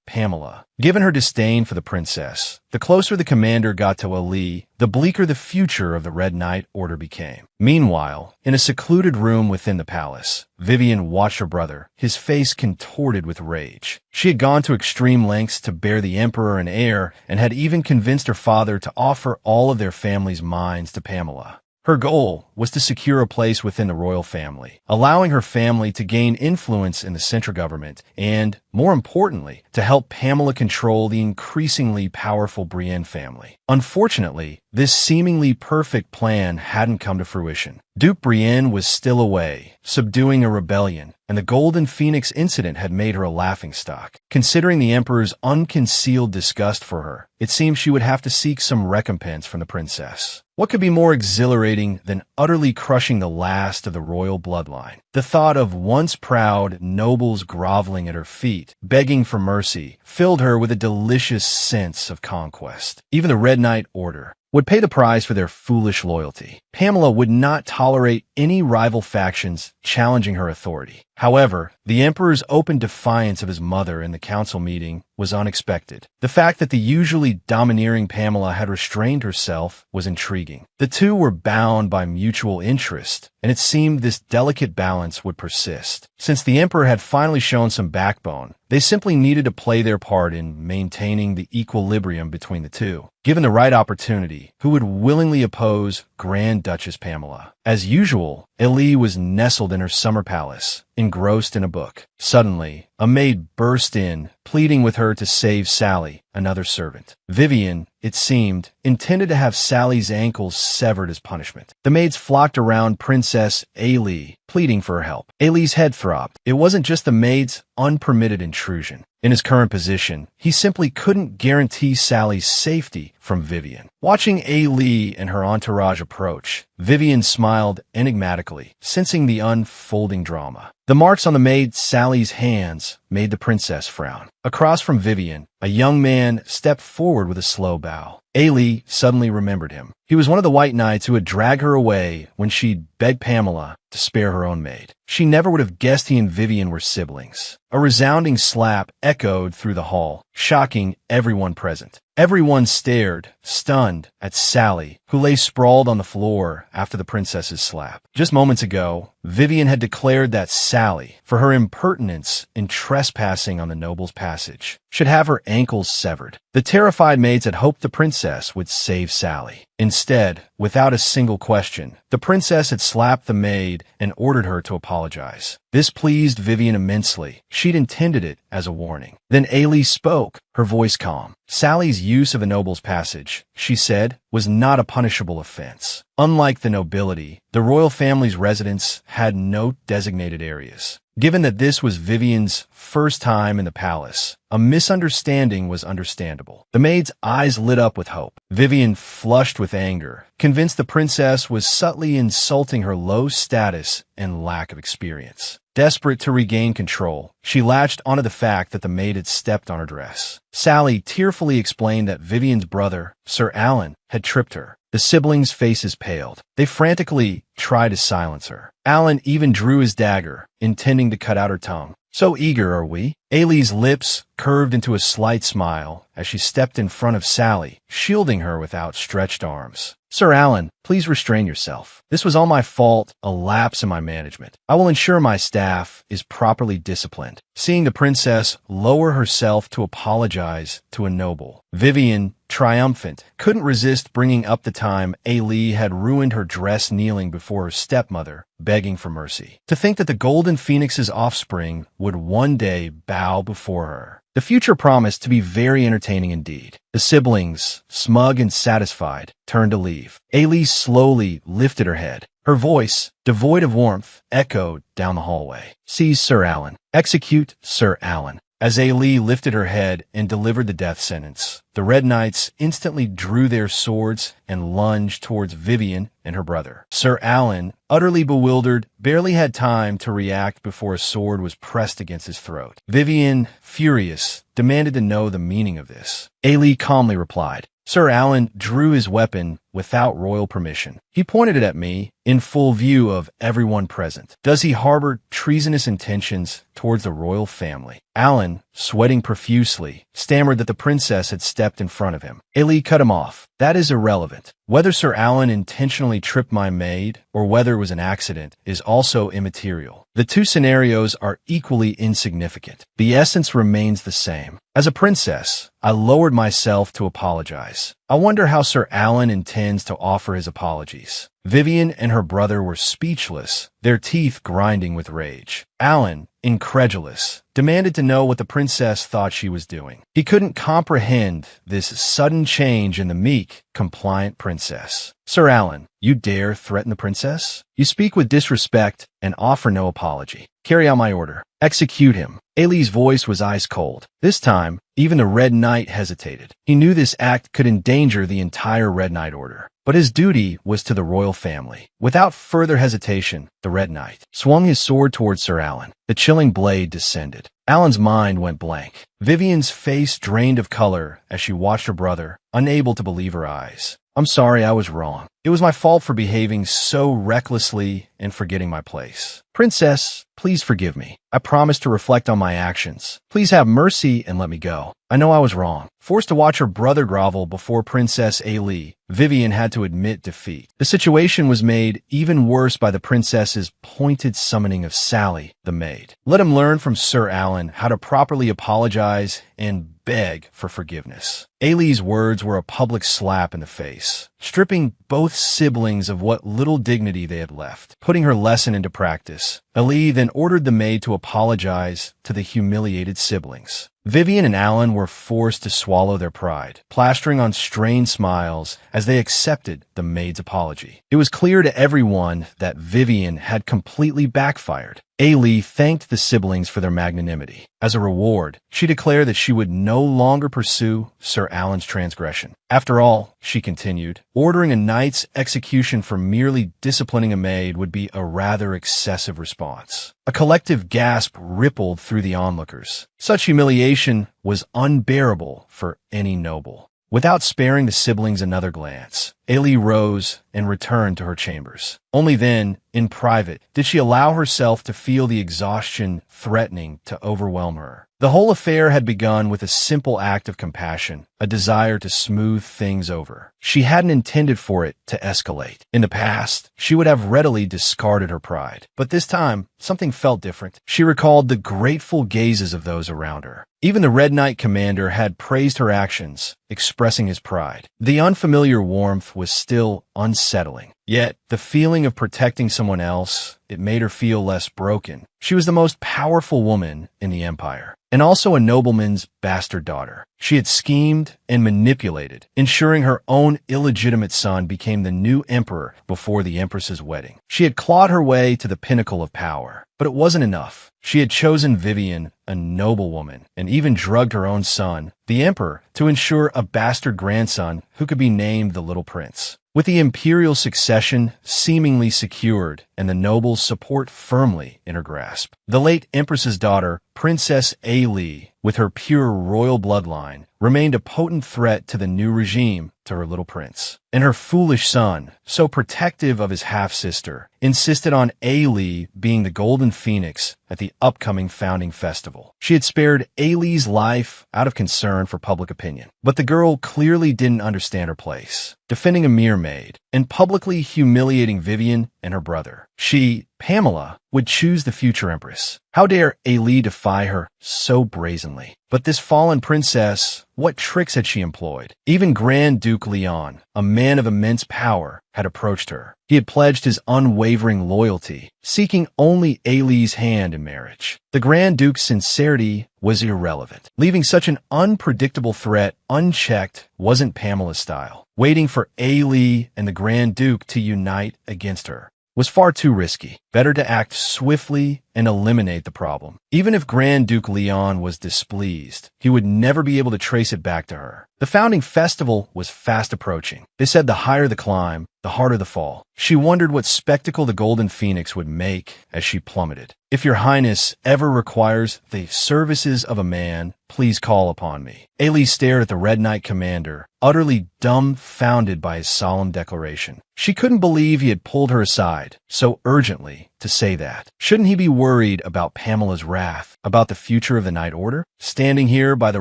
Pamela. Given her disdain for the princess, the closer the commander got to Ali, the bleaker the future of the Red Knight Order became. Meanwhile, in a secluded room within the palace, Vivian watched her brother, his face contorted with rage. She had gone to extreme lengths to bear the emperor an heir and had even convinced her father to offer all of their family's mines to Pamela. Her goal was to secure a place within the royal family, allowing her family to gain influence in the central government and, more importantly, to help Pamela control the increasingly powerful Brienne family. Unfortunately, this seemingly perfect plan hadn't come to fruition. Duke Brienne was still away, subduing a rebellion, and the Golden Phoenix incident had made her a laughingstock. Considering the emperor's unconcealed disgust for her, it seemed she would have to seek some recompense from the princess. What could be more exhilarating than utterly crushing the last of the royal bloodline? The thought of once proud nobles groveling at her feet, begging for mercy, filled her with a delicious sense of conquest. Even the Red Knight Order would pay the price for their foolish loyalty. Pamela would not tolerate any rival factions challenging her authority. However, the emperor's open defiance of his mother in the council meeting was unexpected. The fact that the usually domineering Pamela had restrained herself was intriguing. The two were bound by mutual interest, and it seemed this delicate balance would persist. Since the emperor had finally shown some backbone, they simply needed to play their part in maintaining the equilibrium between the two. Given the right opportunity, who would willingly oppose Grand Duchess Pamela? As usual, Elie was nestled in her summer palace, engrossed in a book. Suddenly, a maid burst in, pleading with her to save Sally, another servant. Vivian, it seemed, intended to have Sally's ankles severed as punishment. The maids flocked around Princess Ailey, pleading for her help. Ailey's head throbbed. It wasn't just the maid's unpermitted intrusion. In his current position, he simply couldn't guarantee Sally's safety from Vivian. Watching Ailey and her entourage approach, Vivian smiled enigmatically, sensing the unfolding drama. The marks on the maid Sally's hands made the princess frown. Across from Vivian, a young man stepped forward with a slow bow. Ailey suddenly remembered him. He was one of the white knights who had dragged her away when she'd begged Pamela to spare her own maid. She never would have guessed he and Vivian were siblings. A resounding slap echoed through the hall, shocking everyone present. Everyone stared, stunned, at Sally, who lay sprawled on the floor after the princess's slap. Just moments ago, Vivian had declared that Sally, for her impertinence in trespassing on the noble's passage, should have her ankles severed. The terrified maids had hoped the princess would save Sally. Instead, without a single question, the princess had slapped the maid and ordered her to apologize. This pleased Vivian immensely. She'd intended it as a warning. Then Ailey spoke, her voice calm. Sally's use of a noble's passage, she said, was not a punishable offense. Unlike the nobility, the royal family's residence had no designated areas. Given that this was Vivian's first time in the palace, a misunderstanding was understandable. The maid's eyes lit up with hope. Vivian flushed with anger, convinced the princess was subtly insulting her low status and lack of experience. Desperate to regain control, she latched onto the fact that the maid had stepped on her dress. Sally tearfully explained that Vivian's brother, Sir Alan, had tripped her. The siblings' faces paled. They frantically tried to silence her. Alan even drew his dagger, intending to cut out her tongue. "So eager are we?" Ailey's lips curved into a slight smile as she stepped in front of Sally, shielding her with outstretched arms. "Sir Alan, please restrain yourself. This was all my fault, a lapse in my management. I will ensure my staff is properly disciplined." Seeing the princess lower herself to apologize to a noble, Vivian, triumphant, couldn't resist bringing up the time Ailey had ruined her dress kneeling before her stepmother, begging for mercy. To think that the Golden Phoenix's offspring would one day bow before her. The future promised to be very entertaining indeed. The siblings, smug and satisfied, turned to leave. Ailey slowly lifted her head. Her voice, devoid of warmth, echoed down the hallway. "Seize Sir Alan. Execute Sir Alan." As Ailey lifted her head and delivered the death sentence, the Red Knights instantly drew their swords and lunged towards Vivian and her brother. Sir Alan, utterly bewildered, barely had time to react before a sword was pressed against his throat. Vivian, furious, demanded to know the meaning of this. Ailey calmly replied. Sir Alan drew his weapon without royal permission. He pointed it at me in full view of everyone present. Does he harbor treasonous intentions towards the royal family? Alan, sweating profusely, stammered that the princess had stepped in front of him. Ailey cut him off. That is irrelevant. Whether Sir Alan intentionally tripped my maid or whether it was an accident is also immaterial. The two scenarios are equally insignificant. The essence remains the same. As a princess, I lowered myself to apologize. I wonder how Sir Alan intends to offer his apologies. Vivian and her brother were speechless, their teeth grinding with rage. Alan, incredulous, demanded to know what the princess thought she was doing. He couldn't comprehend this sudden change in the meek, compliant princess. Sir Alan, you dare threaten the princess? You speak with disrespect and offer no apology. Carry out my order. Execute him. Ailey's voice was ice cold. This time, even the Red Knight hesitated. He knew this act could endanger the entire Red Knight order. But his duty was to the royal family. Without further hesitation, the Red Knight swung his sword towards Sir Alan. The chilling blade descended. Alan's mind went blank. Vivian's face drained of color as she watched her brother, unable to believe her eyes. I'm sorry, I was wrong. It was my fault for behaving so recklessly and forgetting my place. Princess, please forgive me. I promise to reflect on my actions. Please have mercy and let me go. I know I was wrong. Forced to watch her brother grovel before Princess Ailey, Vivian had to admit defeat. The situation was made even worse by the princess's pointed summoning of Sally, the maid. Let him learn from Sir Alan how to properly apologize and beg for forgiveness. Ailey's words were a public slap in the face, stripping both siblings of what little dignity they had left. Putting her lesson into practice, Ailey then ordered the maid to apologize to the humiliated siblings. Vivian and Alan were forced to swallow their pride, plastering on strained smiles as they accepted the maid's apology. It was clear to everyone that Vivian had completely backfired. Ailey thanked the siblings for their magnanimity. As a reward, she declared that she would no longer pursue Sir Alan's transgression. After all, she continued, ordering a knight's execution for merely disciplining a maid would be a rather excessive response. A collective gasp rippled through the onlookers. Such humiliation was unbearable for any noble. Without sparing the siblings another glance, Ailey rose and returned to her chambers. Only then, in private, did she allow herself to feel the exhaustion threatening to overwhelm her. The whole affair had begun with a simple act of compassion, a desire to smooth things over. She hadn't intended for it to escalate. In the past, she would have readily discarded her pride. But this time, something felt different. She recalled the grateful gazes of those around her. Even the Red Knight commander had praised her actions, expressing his pride. The unfamiliar warmth was still unsettling. Yet, the feeling of protecting someone else, it made her feel less broken. She was the most powerful woman in the Empire, and also a nobleman's bastard daughter. She had schemed and manipulated, ensuring her own illegitimate son became the new emperor before the empress's wedding. She had clawed her way to the pinnacle of power, but it wasn't enough. She had chosen Vivian, a noble woman, and even drugged her own son, the emperor, to ensure a bastard grandson who could be named the Little Prince. With the imperial succession seemingly secured and the noble's support firmly in her grasp, the late empress's daughter, Princess Ailey, with her pure royal bloodline, remained a potent threat to the new regime, to her little prince. And her foolish son, so protective of his half-sister, insisted on Ailey being the Golden Phoenix at the upcoming founding festival. She had spared Ailey's life out of concern for public opinion. But the girl clearly didn't understand her place, defending a mere maid, and publicly humiliating Vivian and her brother. She, Pamela, would choose the future empress. How dare Ailey defy her so brazenly? But this fallen princess, what tricks had she employed? Even Grand Duke Leon, a man of immense power, had approached her. He had pledged his unwavering loyalty, seeking only Ailey's hand in marriage. The Grand Duke's sincerity was irrelevant. Leaving such an unpredictable threat unchecked wasn't Pamela's style. Waiting for Ailey and the Grand Duke to unite against her was far too risky. Better to act swiftly and eliminate the problem. Even if Grand Duke Leon was displeased, he would never be able to trace it back to her. The founding festival was fast approaching. They said the higher the climb, the harder the fall. She wondered what spectacle the Golden Phoenix would make as she plummeted. "If your highness ever requires the services of a man, please call upon me." Ailey stared at the Red Knight commander, utterly dumbfounded by his solemn declaration. She couldn't believe he had pulled her aside so urgently to say that. Shouldn't he be worried about Pamela's wrath, about the future of the Knight Order? Standing here by the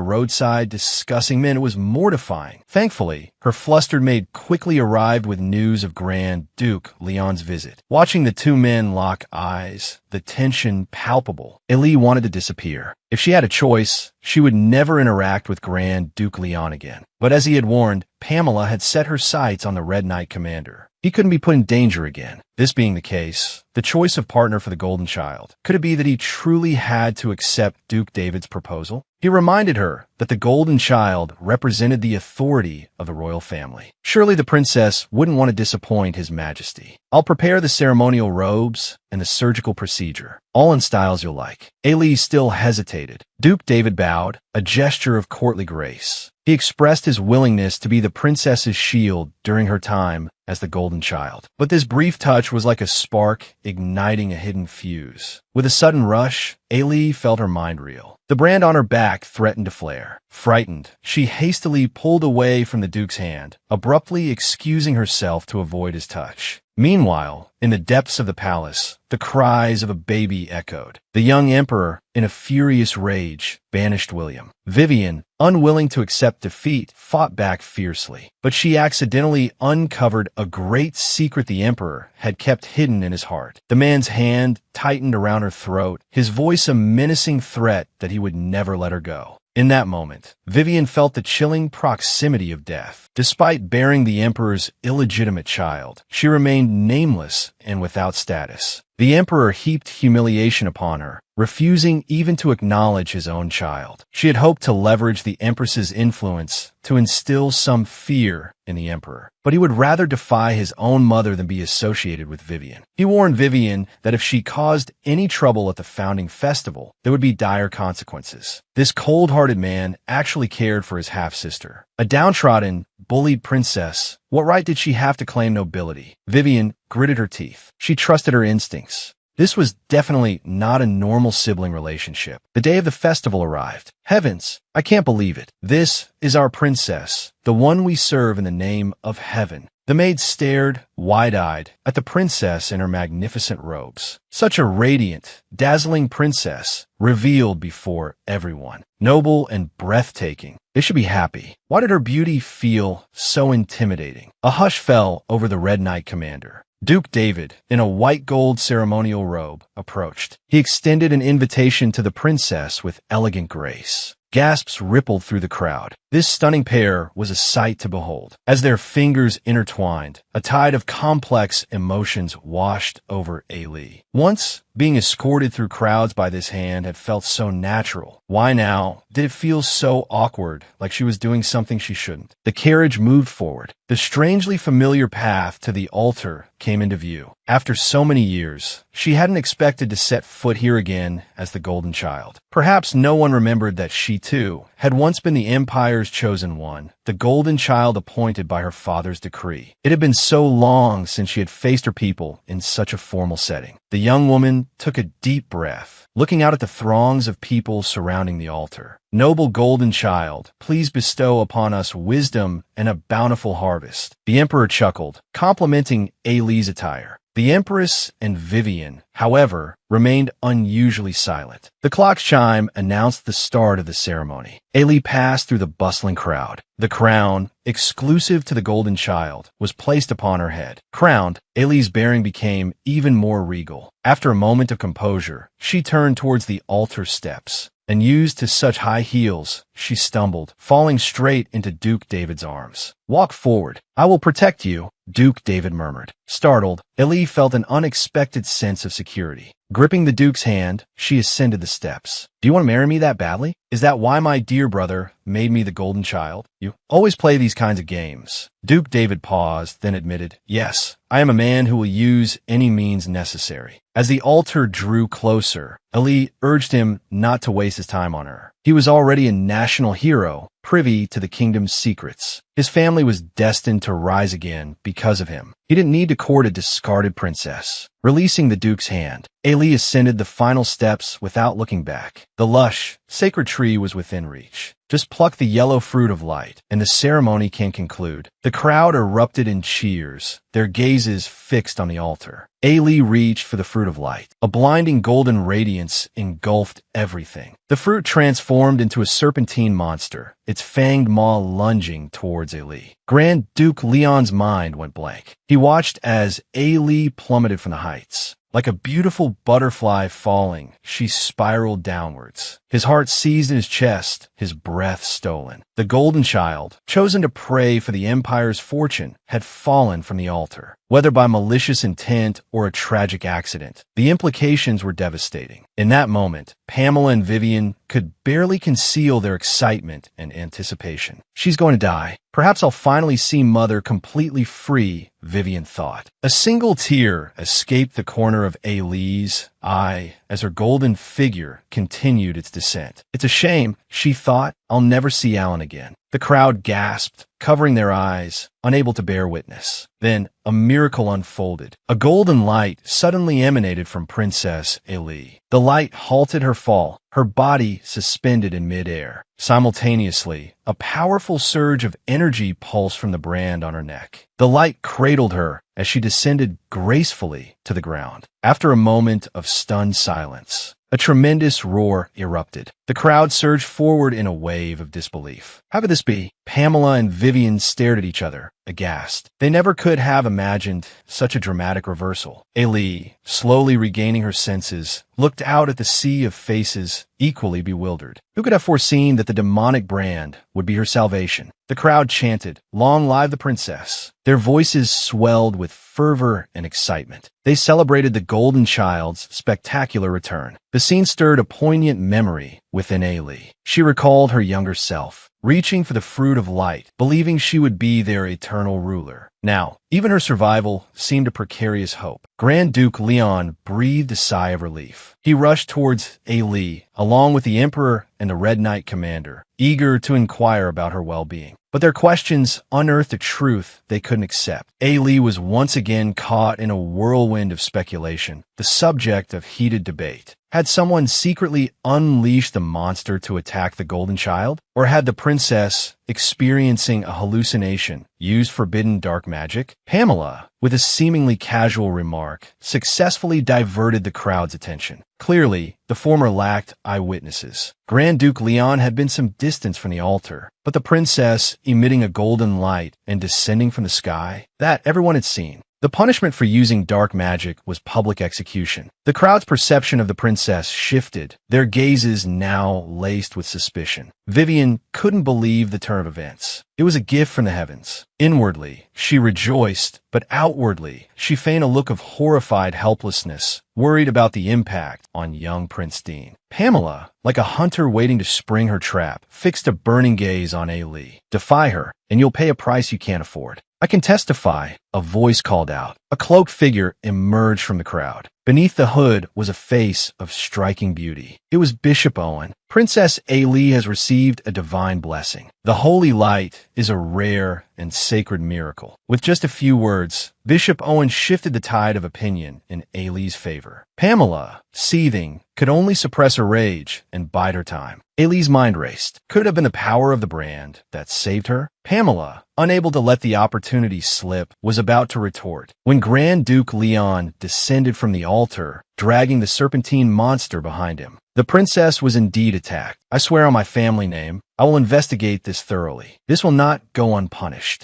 roadside discussing men, it was mortifying. Thankfully, her flustered maid quickly arrived with news of Grand Duke Leon's visit. Watching the two men lock eyes, the tension palpable, Ailey wanted to disappear. If she had a choice, she would never interact with Grand Duke Leon again. But as he had warned, Pamela had set her sights on the Red Knight commander. He couldn't be put in danger again. This being the case, the choice of partner for the Golden Child, could it be that he truly had to accept Duke David's proposal? He reminded her that the Golden Child represented the authority of the royal family. Surely the princess wouldn't want to disappoint His Majesty. "I'll prepare the ceremonial robes and the surgical procedure, all in styles you'll like." Ailey still hesitated. Duke David bowed, a gesture of courtly grace. He expressed his willingness to be the princess's shield during her time as the Golden Child. But this brief touch was like a spark igniting a hidden fuse. With a sudden rush, Ailey felt her mind reel. The brand on her back threatened to flare. Frightened, she hastily pulled away from the Duke's hand, abruptly excusing herself to avoid his touch. Meanwhile, in the depths of the palace, the cries of a baby echoed. The young emperor, in a furious rage, banished William. Vivian, unwilling to accept defeat, fought back fiercely. But she accidentally uncovered a great secret the emperor had kept hidden in his heart. The man's hand tightened around her throat, his voice a menacing threat that he would never let her go. In that moment, Vivian felt the chilling proximity of death. Despite bearing the emperor's illegitimate child, she remained nameless and without status. The emperor heaped humiliation upon her, refusing even to acknowledge his own child. She had hoped to leverage the Empress's influence to instill some fear in the Emperor, but he would rather defy his own mother than be associated with Vivian. He warned Vivian that if she caused any trouble at the founding festival, there would be dire consequences. This cold-hearted man actually cared for his half-sister. A downtrodden, bullied princess, what right did she have to claim nobility? Vivian gritted her teeth. She trusted her instincts. This was definitely not a normal sibling relationship. The day of the festival arrived. Heavens, I can't believe it. This is our princess, the one we serve in the name of heaven. The maid stared, wide-eyed, at the princess in her magnificent robes. Such a radiant, dazzling princess, revealed before everyone. Noble and breathtaking. They should be happy. Why did her beauty feel so intimidating? A hush fell over the Red Knight commander. Duke David, in a white gold ceremonial robe, approached. He extended an invitation to the princess with elegant grace. Gasps rippled through the crowd. This stunning pair was a sight to behold. As their fingers intertwined, a tide of complex emotions washed over Ailey. Once, being escorted through crowds by this hand had felt so natural. Why now did it feel so awkward, like she was doing something she shouldn't? The carriage moved forward. The strangely familiar path to the altar came into view. After so many years, she hadn't expected to set foot here again as the Golden Child. Perhaps no one remembered that she, too, had once been the Empire's chosen one, the Golden Child appointed by her father's decree. It had been so long since she had faced her people in such a formal setting. The young woman took a deep breath, looking out at the throngs of people surrounding the altar. Noble Golden Child, please bestow upon us wisdom and a bountiful harvest. The Emperor chuckled, complimenting Ailey's attire. The Empress and Vivian, however, remained unusually silent. The clock's chime announced the start of the ceremony. Ailey passed through the bustling crowd. The crown, exclusive to the Golden Child, was placed upon her head. Crowned, Ailey's bearing became even more regal. After a moment of composure, she turned towards the altar steps. And used to such high heels, she stumbled, falling straight into Duke David's arms. Walk forward. I will protect you, Duke David murmured. Startled, Ailey felt an unexpected sense of security. Gripping the Duke's hand, she ascended the steps. Do you want to marry me that badly? Is that why my dear brother made me the Golden Child? You always play these kinds of games. Duke David paused, then admitted, yes, I am a man who will use any means necessary. As the altar drew closer, Ailey urged him not to waste his time on her. He was already a national hero, privy to the kingdom's secrets. His family was destined to rise again because of him. He didn't need to court a discarded princess. Releasing the Duke's hand, Ailey ascended the final steps without looking back. The lush, sacred tree was within reach. Just pluck the yellow fruit of light, and the ceremony can conclude. The crowd erupted in cheers, their gazes fixed on the altar. Ailey reached for the fruit of light. A blinding golden radiance engulfed everything. The fruit transformed into a serpentine monster, its fanged maw lunging towards Ailey. Grand Duke Leon's mind went blank. He watched as Ailey plummeted from the heights. Like a beautiful butterfly falling, she spiraled downwards. His heart seized in his chest, his breath stolen. The Golden Child, chosen to pray for the Empire's fortune, had fallen from the altar. Whether by malicious intent or a tragic accident, the implications were devastating. In that moment, Pamela and Vivian could barely conceal their excitement and anticipation. She's going to die. Perhaps I'll finally see Mother completely free, Vivian thought. A single tear escaped the corner of Ailey's eye as her golden figure continued its descent. It's a shame, she thought, I'll never see Alan again. The crowd gasped, covering their eyes, unable to bear witness. Then a miracle unfolded. A golden light suddenly emanated from Princess Ailey. The light halted her fall, her body suspended in midair. Simultaneously, a powerful surge of energy pulsed from the brand on her neck. The light cradled her as she descended gracefully to the ground. After a moment of stunned silence, a tremendous roar erupted. The crowd surged forward in a wave of disbelief. How could this be? Pamela and Vivian stared at each other, aghast. They never could have imagined such a dramatic reversal. Ailey, slowly regaining her senses, looked out at the sea of faces, equally bewildered. Who could have foreseen that the demonic brand would be her salvation? The crowd chanted, "Long live the princess." Their voices swelled with fervor and excitement. They celebrated the golden child's spectacular return. The scene stirred a poignant memory within Ailey. She recalled her younger self, reaching for the fruit of light, believing she would be their eternal ruler. Now, even her survival seemed a precarious hope. Grand Duke Leon breathed a sigh of relief. He rushed towards Ailey, along with the Emperor and the Red Knight commander, eager to inquire about her well-being. But their questions unearthed a truth they couldn't accept. Ailey was once again caught in a whirlwind of speculation, the subject of heated debate. Had someone secretly unleashed the monster to attack the Golden Child? Or had the princess, experiencing a hallucination, used forbidden dark magic? Pamela, with a seemingly casual remark, successfully diverted the crowd's attention. Clearly, the former lacked eyewitnesses. Grand Duke Leon had been some distance from the altar, but the princess, emitting a golden light and descending from the sky, that everyone had seen. The punishment for using dark magic was public execution. The crowd's perception of the princess shifted, their gazes now laced with suspicion. Vivian couldn't believe the turn of events. It was a gift from the heavens. Inwardly, she rejoiced, but outwardly, she feigned a look of horrified helplessness, worried about the impact on young Prince Dean. Pamela, like a hunter waiting to spring her trap, fixed a burning gaze on Ailey. "Defy her, and you'll pay a price you can't afford." "I can testify," a voice called out. A cloaked figure emerged from the crowd. Beneath the hood was a face of striking beauty. It was Bishop Owen. "Princess Ailey has received a divine blessing. The holy light is a rare and sacred miracle." With just a few words, Bishop Owen shifted the tide of opinion in Ailey's favor. Pamela, seething, could only suppress her rage and bide her time. Ailey's mind raced. Could it have been the power of the brand that saved her? Pamela, unable to let the opportunity slip, was about to retort when Grand Duke Leon descended from the altar, dragging the serpentine monster behind him. The princess was indeed attacked. "I swear on my family name, I will investigate this thoroughly. This will not go unpunished."